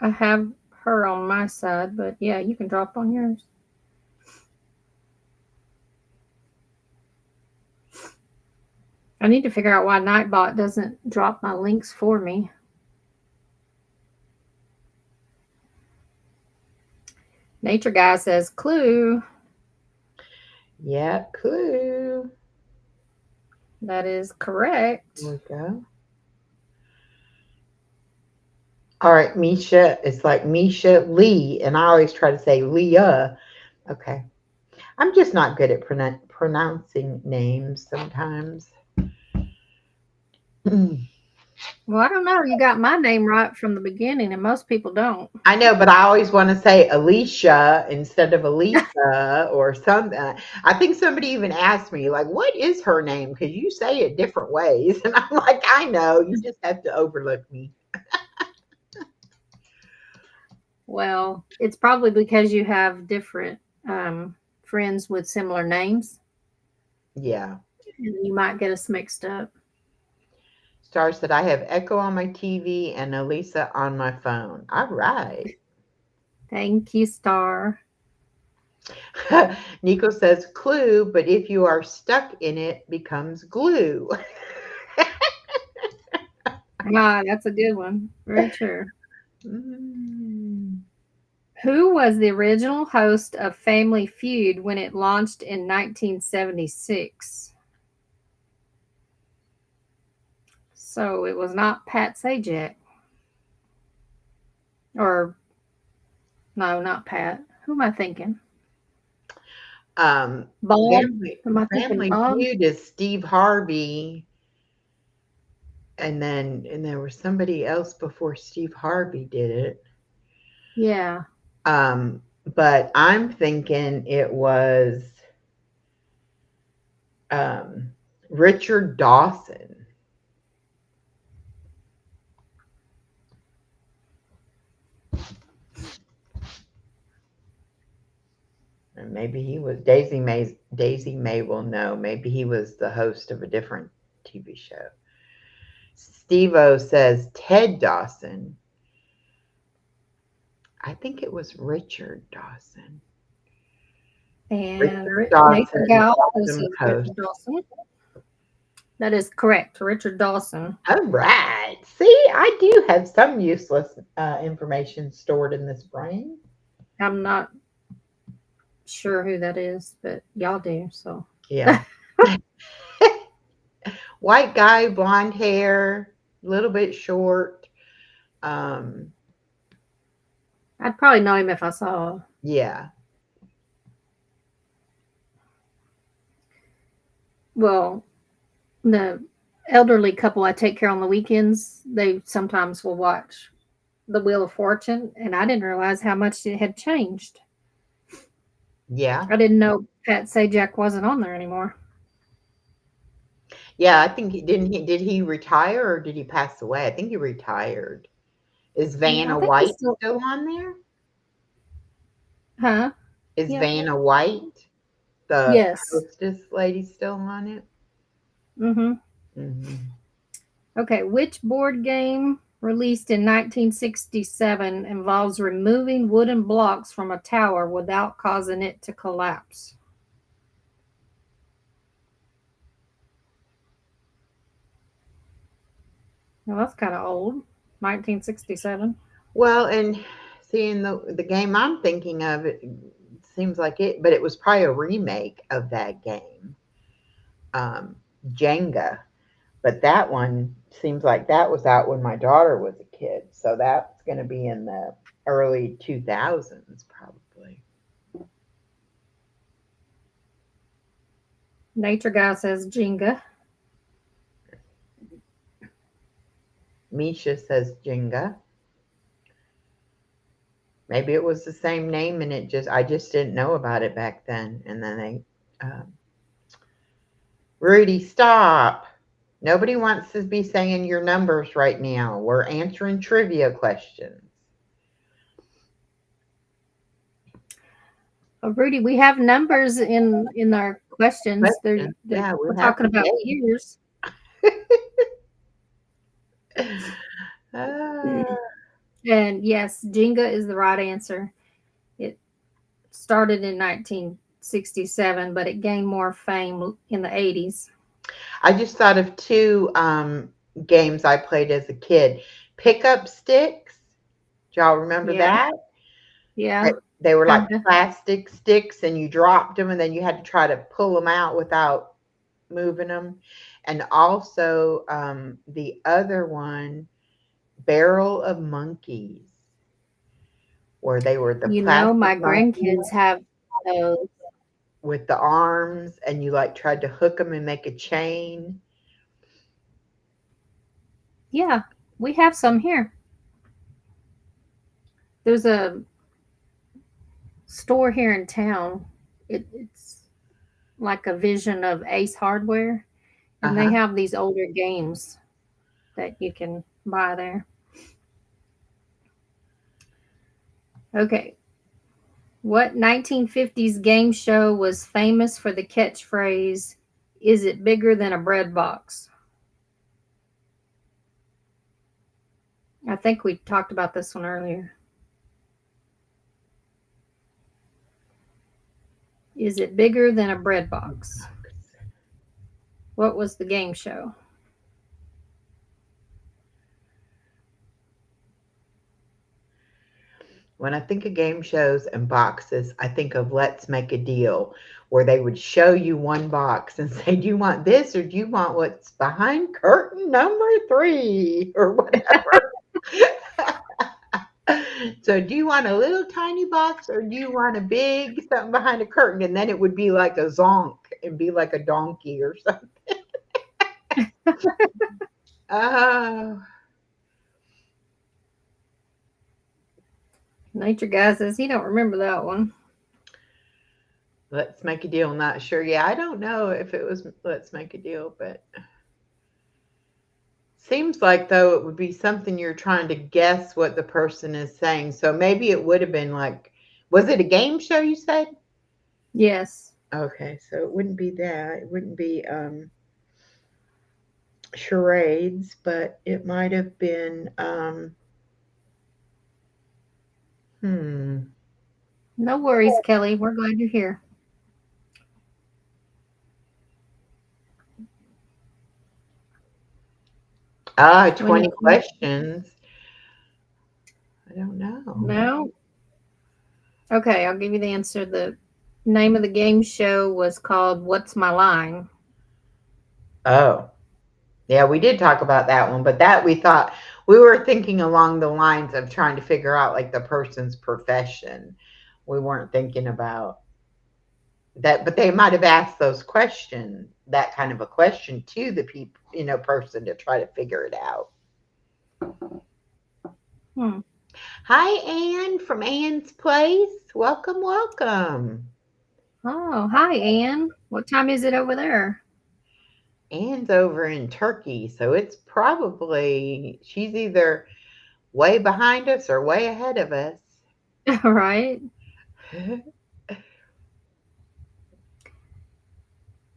I have her on my side, but yeah, you can drop on yours. I need to figure out why Nightbot doesn't drop my links for me. Nature Guy says Clue. Yeah, clue. That is correct. There we go. All right, Misha. It's like Misha Lee, and I always try to say Leah. Okay. I'm just not good at pronouncing names sometimes. Well, I don't know. You got my name right from the beginning, and most people don't. I know, but I always want to say Alicia instead of Alisa or something. I think somebody even asked me, like, what is her name? Because you say it different ways. And I'm like, I know. You just have to overlook me. Well, it's probably because you have different friends with similar names, Yeah. and you might get us mixed up. Star said, I have Echo on my TV and Alisa on my phone. All right. Thank you, Star. Nico says, clue, but if you are stuck in it, becomes glue. Ah, that's a good one. Very true. Mm. Who was the original host of Family Feud when it launched in 1976? So it was not Pat Sajak. Or, no, not Pat. Who am I thinking? Um, Bob? Family Am I thinking Family Bob? Feud is Steve Harvey, and there was somebody else before Steve Harvey did it. Yeah. But I'm thinking it was um, Richard Dawson. And maybe he was Daisy May will know. Maybe he was the host of a different TV show. Steve O says Ted Dawson. I think it was Richard Dawson. And Richard Nathan Dawson, Gal also awesome says host. Richard Dawson. That is correct. Richard Dawson. All right. See, I do have some useless information stored in this brain. I'm not sure who that is, but y'all do. So Yeah. White guy, blonde hair, a little bit short. Um, I'd probably know him if I saw. yeah. Well, the elderly couple I take care on the weekends, they sometimes will watch The Wheel of Fortune, and I didn't realize how much it had changed. Yeah. I didn't know Pat Sajak wasn't on there anymore. Yeah, I think did he retire or did he pass away? I think he retired. Is Yeah, I Vanna think he's White still. still on there? Huh? Is Yeah. Vanna White, the Yes. hostess lady, still on it? Mm-hmm. Hmm. Okay. Which board game released in 1967 involves removing wooden blocks from a tower without causing it to collapse? Well, that's kind of old. 1967. Well, and seeing the game I'm thinking of, it seems like it, but it was probably a remake of that game, um, Jenga. But that one seems like that was out when my daughter was a kid, so that's going to be in the early 2000s probably. Nature Guy says Jenga. Misha says Jenga. Maybe it was the same name and I just didn't know about it back then. And then Rudy, stop. Nobody wants to be saying your numbers right now. We're answering trivia questions. Rudy, we have numbers in our questions. Yeah, we We're have talking the about date. years. Ah, And yes, Jenga is the right answer. It started in 1967, but it gained more fame in the 80s. I just thought of two games I played as a kid. Pickup sticks. Do y'all remember Yeah, that? yeah, They were like kind of. plastic sticks, and you dropped them, and then you had to try to pull them out without moving them. And also the other one, Barrel of Monkeys, where they were the plastic My monkeys grandkids have those. with the arms, and you like tried to hook them and make a chain. Yeah, we have some here. There's a store here in town. It's like a vision of Ace Hardware, Uh and they huh. have these older games that you can buy there. Okay. What 1950s game show was famous for the catchphrase, "Is it bigger than a bread box?" I think we talked about this one earlier. Is it bigger than a bread box? What was the game show? When I think of game shows and boxes, I think of Let's Make a Deal, where they would show you one box and say, "Do you want this or do you want what's behind curtain number 3 or whatever?" So, do you want a little tiny box or do you want a big something behind a curtain? And then it would be like a zonk and be like a donkey or something. Oh, Nature Guy says he don't remember that one. Let's Make a Deal. Not sure. Yeah, I don't know if it was Let's Make a Deal, but seems like though it would be something you're trying to guess what the person is saying. So maybe it would have been like, was it a game show you said? Yes. Okay, so it wouldn't be that. It wouldn't be charades, but it might have been hmm. No worries, Kelly. We're glad you're here. 20 20. questions. I don't know. No? Okay, I'll give you the answer. The name of the game show was called What's My Line? Oh. Yeah, we did talk about that one, but that we thought we were thinking along the lines of trying to figure out like the person's profession. We weren't thinking about that, but they might have asked those questions, that kind of a question to the people, person to try to figure it out. Hmm. Hi, Anne from Anne's Place. Welcome, welcome. Oh, hi, Anne. What time is it over there? Anne's over in Turkey, so it's probably she's either way behind us or way ahead of us. All right.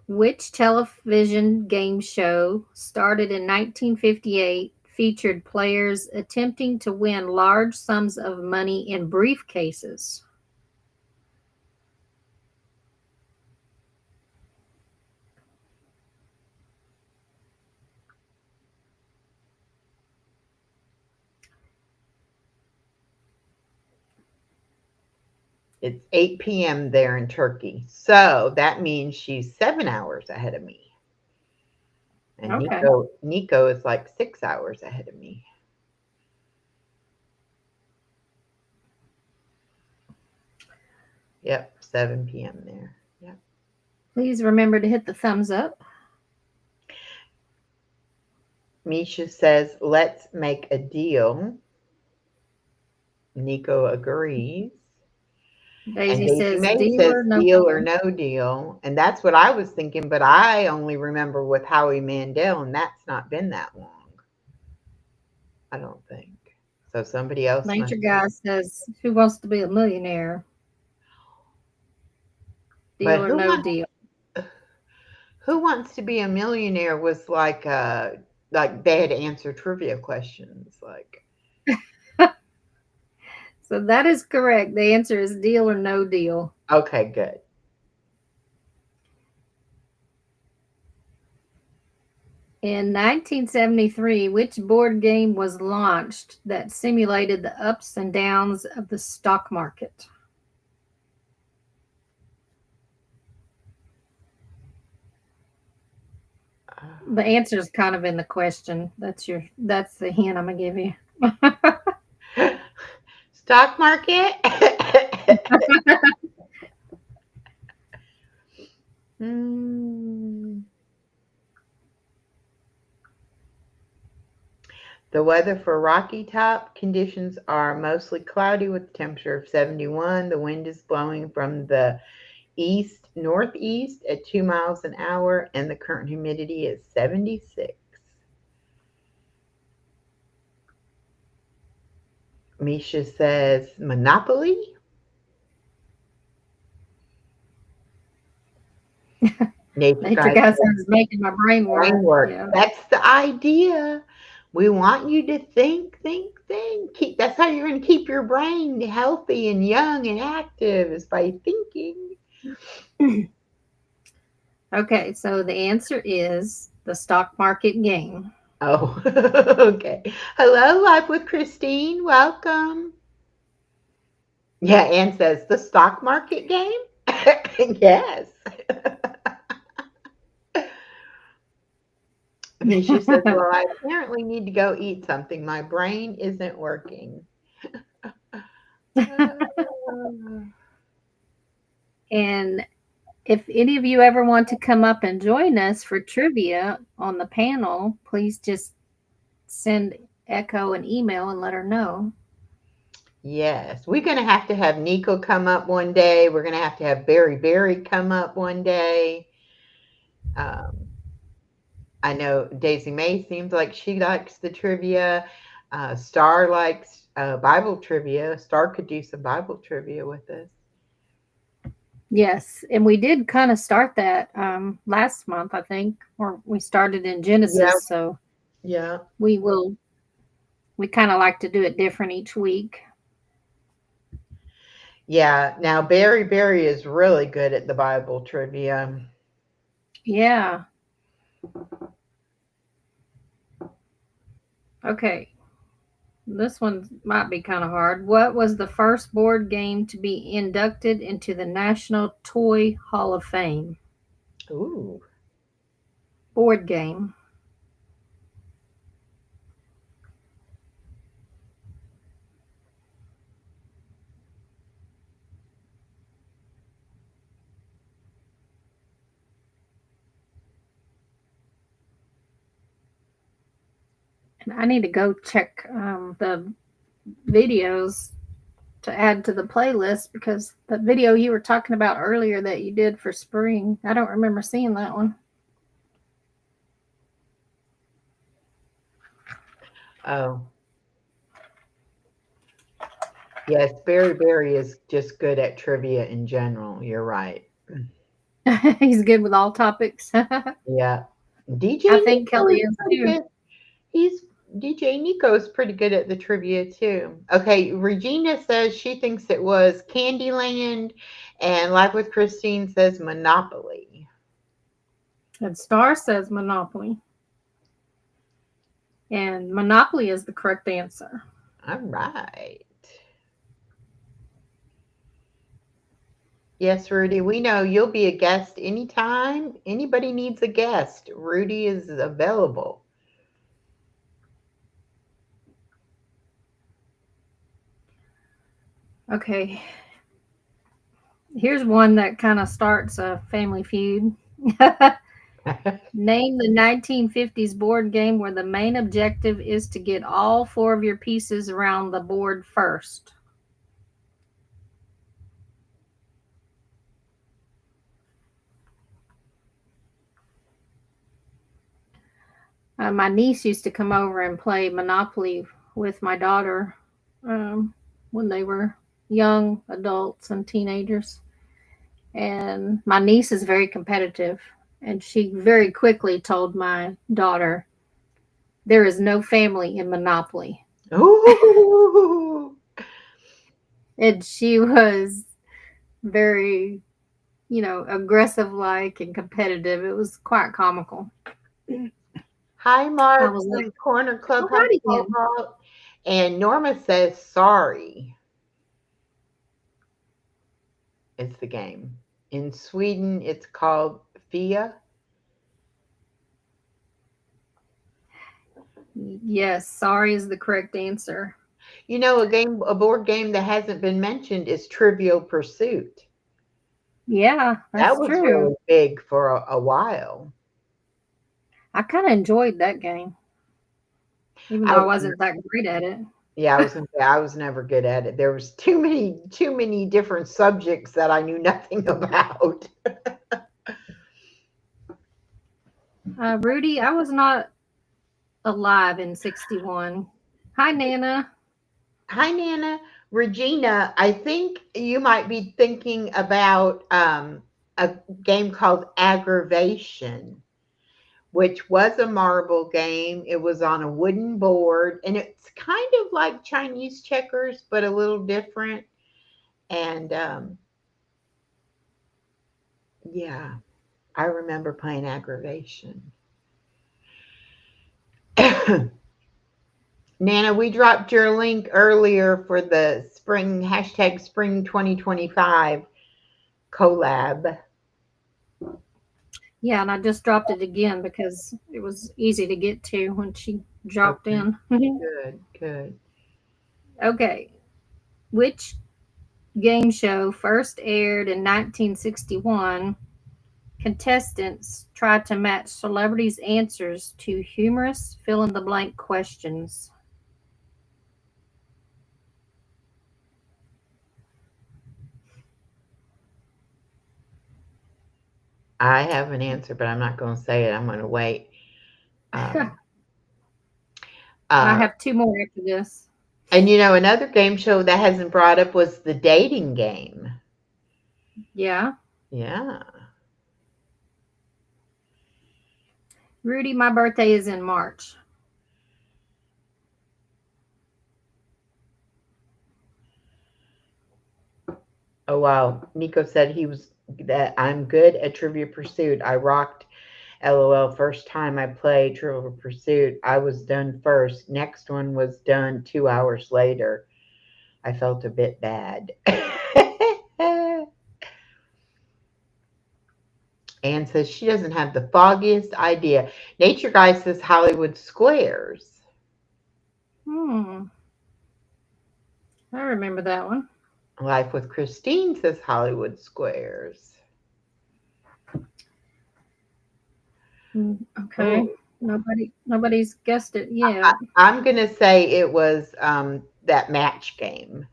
Which television game show started in 1958 featured players attempting to win large sums of money in briefcases? It's 8 p.m. there in Turkey. So that means she's 7 hours ahead of me. And Okay. Nico is like 6 hours ahead of me. Yep, 7 p.m. there. Yep. Please remember to hit the thumbs up. Misha says, let's make a deal. Nico agrees. And Daisy Daisy says May deal says or no deal or deal. no deal. And that's what I was thinking, but I only remember with Howie Mandel, and that's not been that long, I don't think. So somebody else Nature must. Guy says, who wants to be a millionaire? But Deal or no deal? who wants to be a millionaire was like they had to answer trivia questions. Like, So that is correct. The answer is deal or no deal. okay, good. In 1973, which board game was launched that simulated the ups and downs of the stock market? The answer is kind of in the question. That's the hint I'm gonna give you. Stock market. Hmm. The weather for Rocky Top conditions are mostly cloudy with a temperature of 71. The wind is blowing from the east northeast at 2 miles an hour, and the current humidity is 76. Misha says Monopoly. Nature Nature Guy Guy says says making my brain work. brain work. Yeah. That's the idea. We want you to think, think, think. That's how you're going to keep your brain healthy and young and active is by thinking. Okay, so the answer is the stock market game. Oh, okay. Hello, Live with Christine. Welcome. Yeah, Ann says the stock market game. Yes. Misha says, well, I apparently need to go eat something. My brain isn't working. And if any of you ever want to come up and join us for trivia on the panel, please just send Echo an email and let her know. Yes, we're going to have Nico come up one day. We're going to have Berry come up one day. Um, I know Daisy May seems like she likes the trivia. Star likes Bible trivia. Star could do some Bible trivia with us. Yes, and we did kind of start that last month, I think, or we started in Yeah, Genesis. So yeah, we will. We kind of like to do it different each week. yeah. Now Berry is really good at the Bible trivia. Yeah. Okay. This one might be kind of hard. What was the first board game to be inducted into the National Toy Hall of Fame? Ooh, Board game. And I need to go check the videos to add to the playlist because the video you were talking about earlier that you did for spring, I don't remember seeing that one. oh, yes. Berry is just good at trivia in general. You're right. He's good with all topics. I Yeah. DJ think Nico Kelly is is pretty too. good. He's DJ Nico is pretty good at the trivia too. Okay, Regina says she thinks it was Candyland, and Live with Christine says Monopoly. And Star says Monopoly. And Monopoly is the correct answer. All right. Yes, Rudy, we know you'll be a guest anytime. Anybody needs a guest, Rudy is available. Okay. Here's one that kind of starts a family feud. Name the 1950s board game where the main objective is to get all four of your pieces around the board first. My niece used to come over and play Monopoly with my daughter um, when they were young adults and teenagers. And my niece is very competitive. And she very quickly told my daughter, there is no family in Monopoly. Ooh. And she was very, aggressive like and competitive. It was quite comical. Hi, I Mark was like, from Corner all Clubhouse. right again. And Norma says, sorry, it's the game. In Sweden, it's called Fia. Yes, sorry is the correct answer. A board game that hasn't been mentioned is Trivial Pursuit. Yeah, That that's was true. really big for a while. I kind of enjoyed that game, even though I I was, wasn't that great at it. yeah, I was gonna say I was never good at it. There was too many different subjects that I knew nothing about. Rudy, I was not alive in 61. Hi, Nana. Hi, Nana. Regina, I think you might be thinking about a game called Aggravation, which was a marble game. It was on a wooden board, and it's kind of like Chinese checkers, but a little different. And yeah, I remember playing Aggravation. Nana, we dropped your link earlier for the spring 2025 collab. Yeah, and I just dropped it again because it was easy to get to when she dropped Okay, in. good, good. Okay. Which game show first aired in 1961? Contestants tried to match celebrities' answers to humorous fill in the blank questions. I have an answer, but I'm not going to say it. I'm going to wait. Um, I uh, have two more after this. and another game show that hasn't brought up was the dating game. Yeah. Yeah. Rudy, my birthday is in March. Oh wow. Nico said that I'm good at Trivia Pursuit. I rocked LOL first time I played Trivia Pursuit. I was done first. Next one was done 2 hours later. I felt a bit bad. Anne says she doesn't have the foggiest idea. Nature Guy says Hollywood Squares. Hmm. I remember that one. Life with Christine says Hollywood Squares. Okay. Oh, Nobody's guessed it yet. I'm going to say it was that match game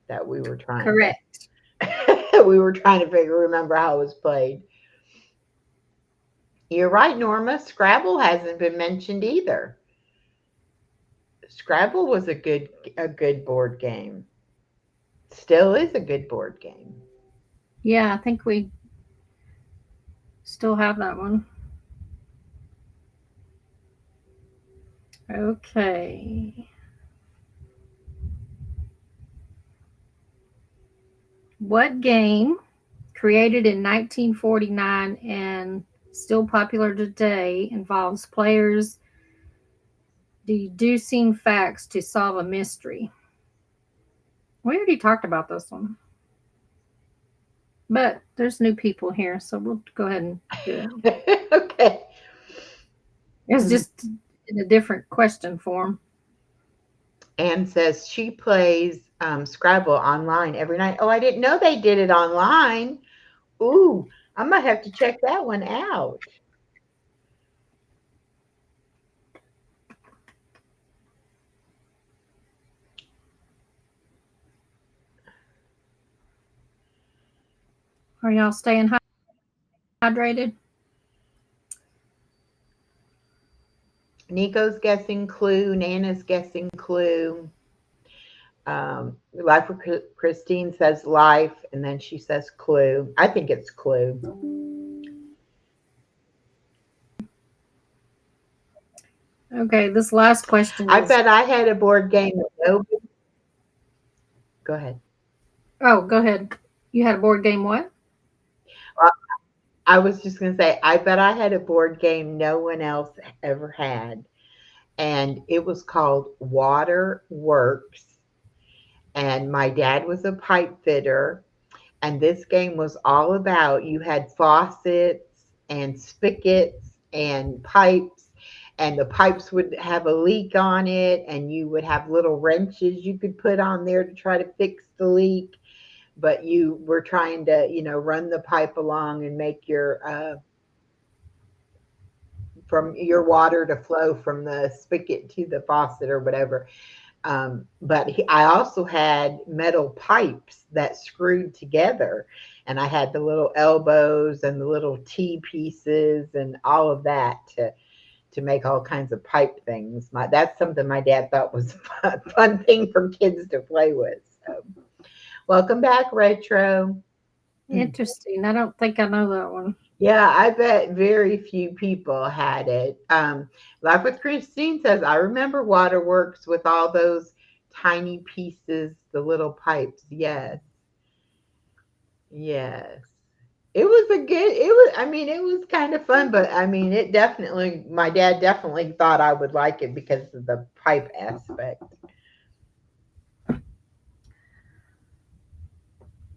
that we were trying Correct. to remember how it was played. You're right, Norma. Scrabble hasn't been mentioned either. Scrabble was a good board game. Still is a good board game. Yeah, I think we still have that one. Okay. What game created in 1949 and still popular today involves players deducing facts to solve a mystery? We already talked about this one, but there's new people here, so we'll go ahead and do it. Okay. It's just in a different question form. Anne says she plays Scrabble online every night. Oh, I didn't know they did it online. Ooh, I might have to check that one out. Are y'all staying hydrated? Nico's guessing clue. Nana's guessing clue. Life for Christine says life, and then she says clue. I think it's clue. Okay, this last question I is. bet I had a board game that nobody. Go ahead. Oh, go ahead. You had a board game what? Well, I was just going to say, I bet I had a board game no one else ever had, and it was called Water Works. And my dad was a pipe fitter, and this game was all about you had faucets and spigots and pipes, and the pipes would have a leak on it, and you would have little wrenches you could put on there to try to fix the leak, but you were trying to run the pipe along and make your from your water to flow from the spigot to the faucet or whatever. But I also had metal pipes that screwed together, and I had the little elbows and the little T pieces and all of that to make all kinds of pipe things. That's something my dad thought was a fun thing for kids to play with. So, welcome back, Retro. Interesting. I don't think I know that one. Yeah, I bet very few people had it. Life with Christine says, I remember Waterworks with all those tiny pieces, the little pipes. Yes, yes. It was a good, it was, I mean, it was kind of fun, but I mean, it definitely, my dad definitely thought I would like it because of the pipe aspect.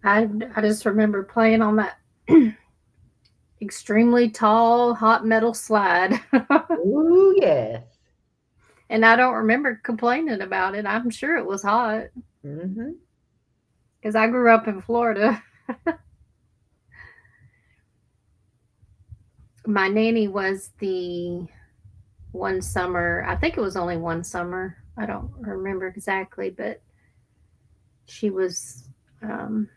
I just remember playing on that extremely tall hot metal slide. Ooh, yes. And I don't remember complaining about it. I'm sure it was hot Hmm. because I grew up in Florida. My nanny was the one summer, I think it was only one summer. I don't remember exactly, but she was um,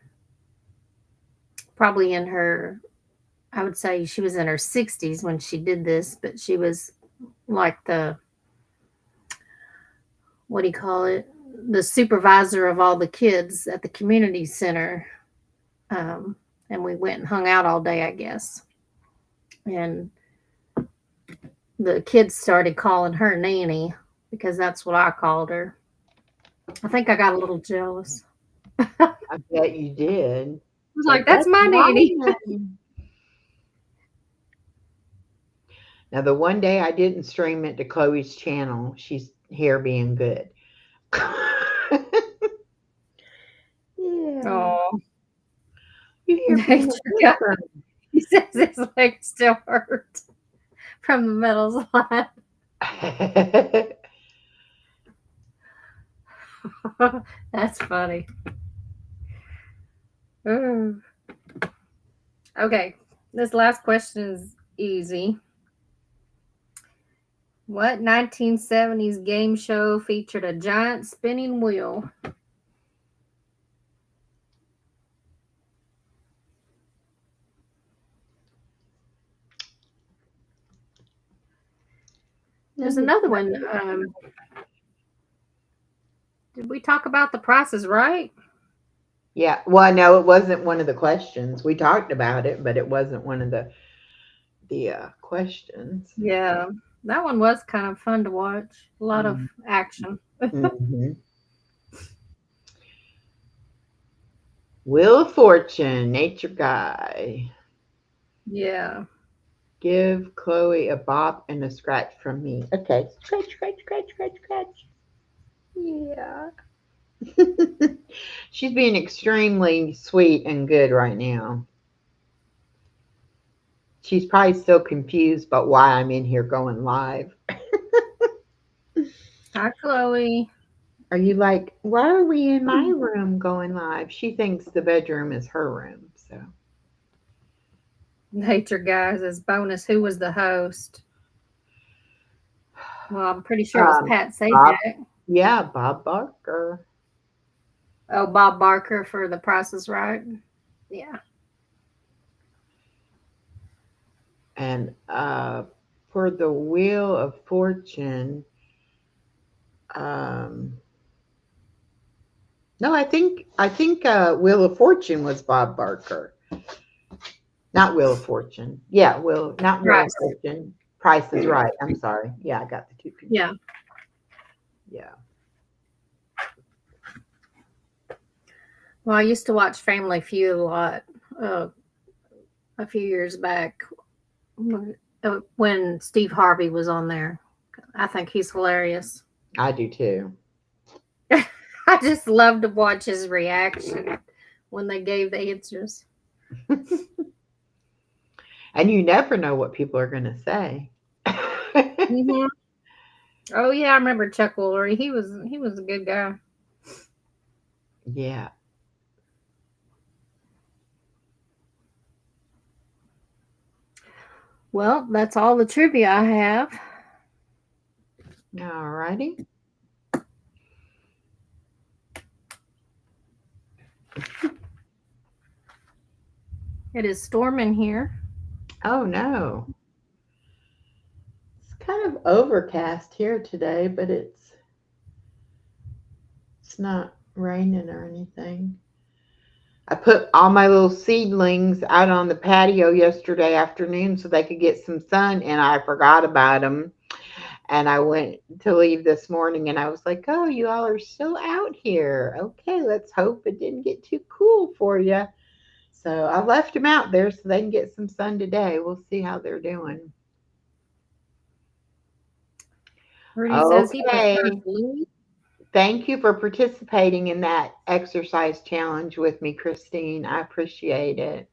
probably in her, I would say she was in her 60s when she did this, but she was like the, what do you call it? The supervisor of all the kids at the community center. Um, and we went and hung out all day, I guess. And the kids started calling her Nanny because that's what I called her. I think I got a little jealous. I I bet you did. was Like, like, that's that's my my nanny. name. Now, the one day I didn't stream it to Chloe's channel, she's here being good. Yeah, Oh, you're here being nature a good guy. girl. He says his leg still hurts from the metal slide. That's funny. Mm. Okay, this last question is easy. What 1970s game show featured a giant spinning wheel? There's another one. Did we talk about the prices right? Yeah, well, no, it wasn't one of the questions. We talked about it, but it wasn't one of the questions. Yeah, that one was kind of fun to watch. A lot of action. Mm-hmm. Wheel of Fortune, Nature Guy. Yeah. Give Chloe a bop and a scratch from me. Okay, scratch, scratch, scratch, scratch, scratch. Yeah. She's being extremely sweet and good right now. She's probably still confused about why I'm in here going live. Hi, Chloe. Are you like, why are we in my room going live? She thinks the bedroom is her room. So, Nature guys as bonus. Who was the host? Well, I'm pretty sure it was Um, Pat Bob, Sajak. yeah, Bob Barker. Oh, Bob Barker for The Price is Right. Yeah. And for the Wheel of Fortune, um, no, I think Wheel of Fortune was Bob Barker. Not Wheel of Fortune. Yeah, not Wheel of Price. Fortune. Price is Right. I'm sorry. Yeah, I got the two Yeah. confused. Yeah. Well, I used to watch Family Feud a lot uh, a few years back when Steve Harvey was on there. I think he's hilarious. I do too. I just love to watch his reaction when they gave the answers. And you never know what people are going to say. Hmm. Oh yeah, I remember Chuck Woolery. He was a good guy. Yeah. Well, that's all the trivia I have. All righty. It is storming here. Oh no. It's kind of overcast here today, but it's not raining or anything. I put all my little seedlings out on the patio yesterday afternoon so they could get some sun, and I forgot about them. And I went to leave this morning, and I was like, "Oh, you all are still out here. Okay, let's hope it didn't get too cool for you." So I left them out there so they can get some sun today. We'll see how they're doing. Rudy says he prefers Okay. blue. Thank you for participating in that exercise challenge with me, Christine. I appreciate it.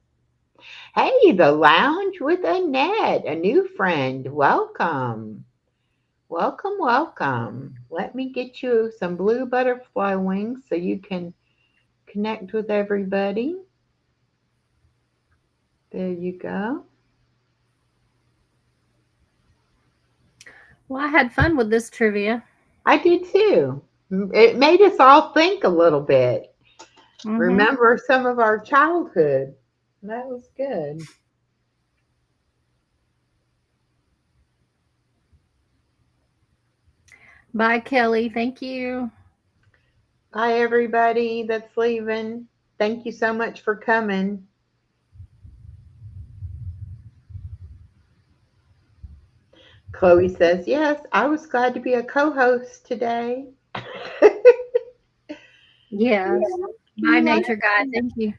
Hey, the lounge with Annette, a new friend. Welcome. Welcome, welcome. Let me get you some blue butterfly wings so you can connect with everybody. There you go. Well, I had fun with this trivia. I did too. It made us all think a little bit. Hmm. Remember some of our childhood. That was good. Bye, Kelly. Thank you. Bye, everybody that's leaving. Thank you so much for coming. Chloe says, yes, I was glad to be a co host today. Yes. Bye, you, nature liked, guy. Thank you.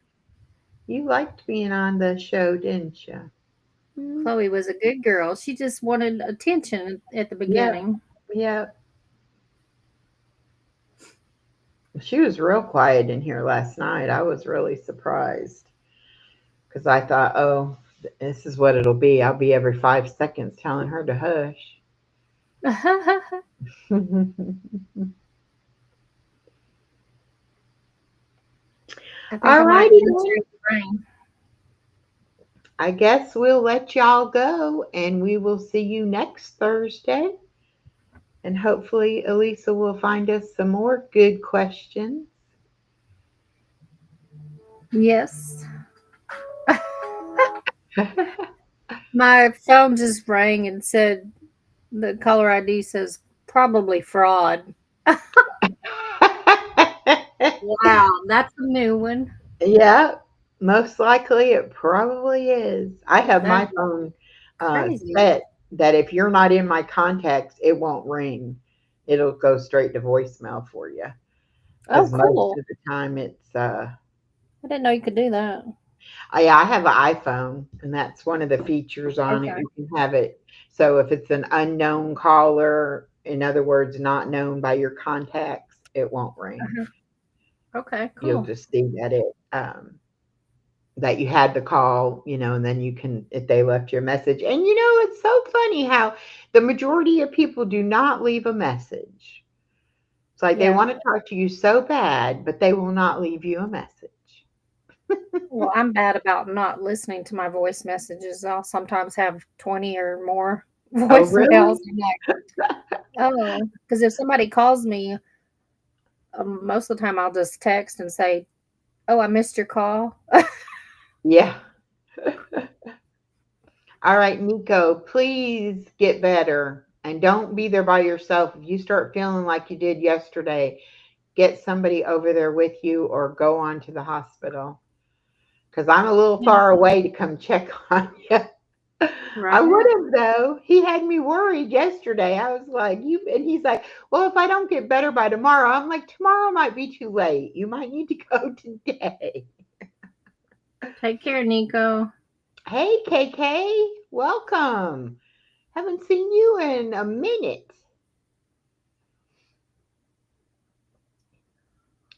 you liked being on the show, didn't you? Chloe was a good girl. She just wanted attention at the Yep, beginning. yep. She was real quiet in here last night. I was really surprised because I thought, oh, this is what it'll be. I'll be every 5 seconds telling her to hush. I think All I might righty. venture in the rain. I guess we'll let y'all go and we will see you next Thursday. And hopefully, Alisa will find us some more good questions. Yes. My phone just rang and said the caller ID says probably fraud. Wow, that's a new one. Yeah, most likely it probably is. I have That my is phone crazy. set that if you're not in my contacts, it won't ring. It'll go straight to voicemail for you Oh, because most cool. of the time it's I didn't know you could do that. I have an iPhone, and that's one of the features on it. Okay. You can have it so if it's an unknown caller, in other words, not known by your contacts, it won't ring. Uh-huh. Okay, You'll cool. just see that you had the call, and then you can if they left your message. And it's so funny how the majority of people do not leave a message. It's like they Yeah. want to talk to you so bad, but they will not leave you a message. Well, I'm bad about not listening to my voice messages. I'll sometimes have 20 or more Oh, voicemails. really? I'm like, oh, because if somebody calls me, most of the time I'll just text and say, oh, I missed your call. Yeah. All right, Nico, please get better and don't be there by yourself. If you start feeling like you did yesterday, get somebody over there with you or go on to the hospital because I'm a little Yeah. far away to come check on you. I would Right. have though. He had me worried yesterday. I was like, you and he's like, well, if I don't get better by tomorrow, I'm like, tomorrow might be too late. You might need to go today. Take care, Nico. Hey KK, welcome. Haven't seen you in a minute.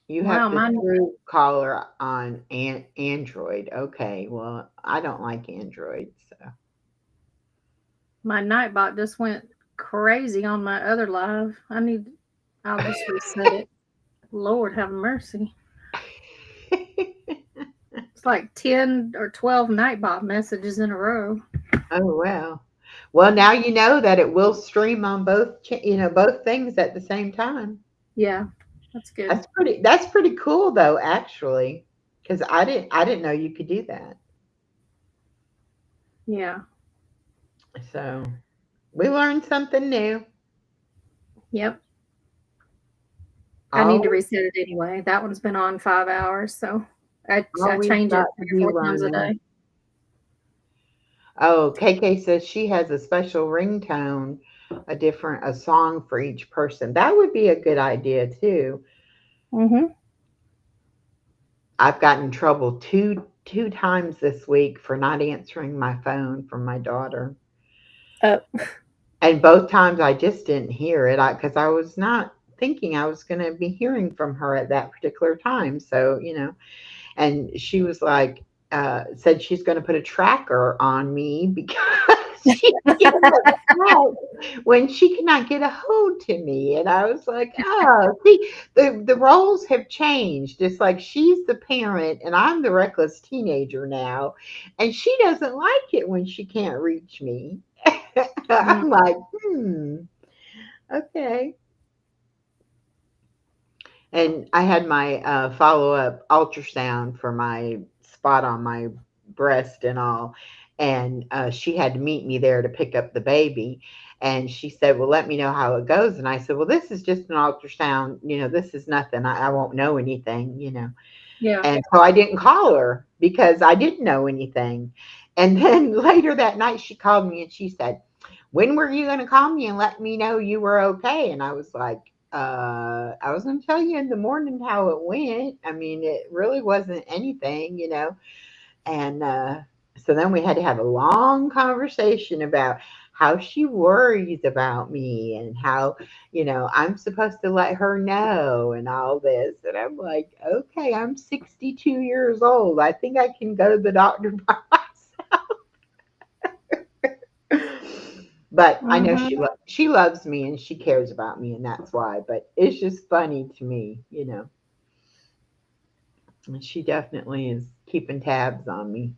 You have Wow, the my true caller on Android. Okay, well, I don't like Android, so. my Nightbot just went crazy on my other live. I'll just reset it. Lord have mercy. It's like 10 or 12 Nightbot messages in a row. Oh well. Well, now you know that it will stream on both, both things at the same time. Yeah, that's good. That's pretty cool though, actually, because I didn't know you could do that. Yeah. So we learned something new. Yep. I need to Always, reset it anyway. That one's been on 5 hours, so I always change got it to three or be four times a learning. day. Oh, KK says she has a special ringtone, a song for each person. That would be a good idea too. Mm-hmm. I've gotten in trouble two times this week for not answering my phone from my daughter. Uh, And both times I just didn't hear it because I was not thinking I was going to be hearing from her at that particular time. So, and she was like, said she's going to put a tracker on me because she's getting upset when she cannot get a hold to me. And I was like, oh, see, the roles have changed. It's like she's the parent and I'm the reckless teenager now. And she doesn't like it when she can't reach me. mm, I'm like, okay. And I had my follow up ultrasound for my spot on my breast and all. And she had to meet me there to pick up the baby. And she said, well, let me know how it goes. And I said, well, this is just an ultrasound. This is nothing. I won't know anything. yeah. And so I didn't call her because I didn't know anything. And then later that night, she called me and she said, when were you going to call me and let me know you were okay? And I was like, I was going to tell you in the morning how it went. I mean, it really wasn't anything. And so then we had to have a long conversation about how she worries about me and how, I'm supposed to let her know and all this. And I'm like, okay, I'm 62 years old. I think I can go to the doctor by myself. But I know Mm-hmm. she loves me and she cares about me, and that's why. But it's just funny to me. And she definitely is keeping tabs on me.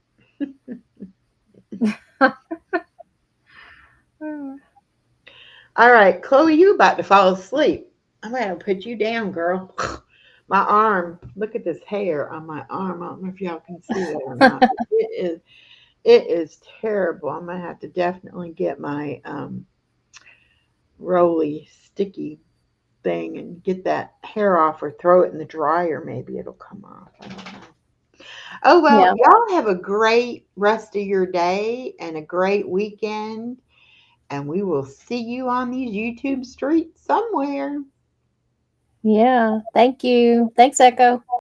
All right, Chloe, you about to fall asleep. I'm gonna put you down, girl. My arm. Look at this hair on my arm. I don't know if y'all can see that or not. But it is terrible. I'm gonna have to definitely get my roly sticky thing and get that hair off or throw it in the dryer. Maybe it'll come off. I don't know. Oh well, Yeah. y'all have a great rest of your day and a great weekend. And we will see you on these YouTube streets somewhere. Yeah. Thank you. Thanks, Echo.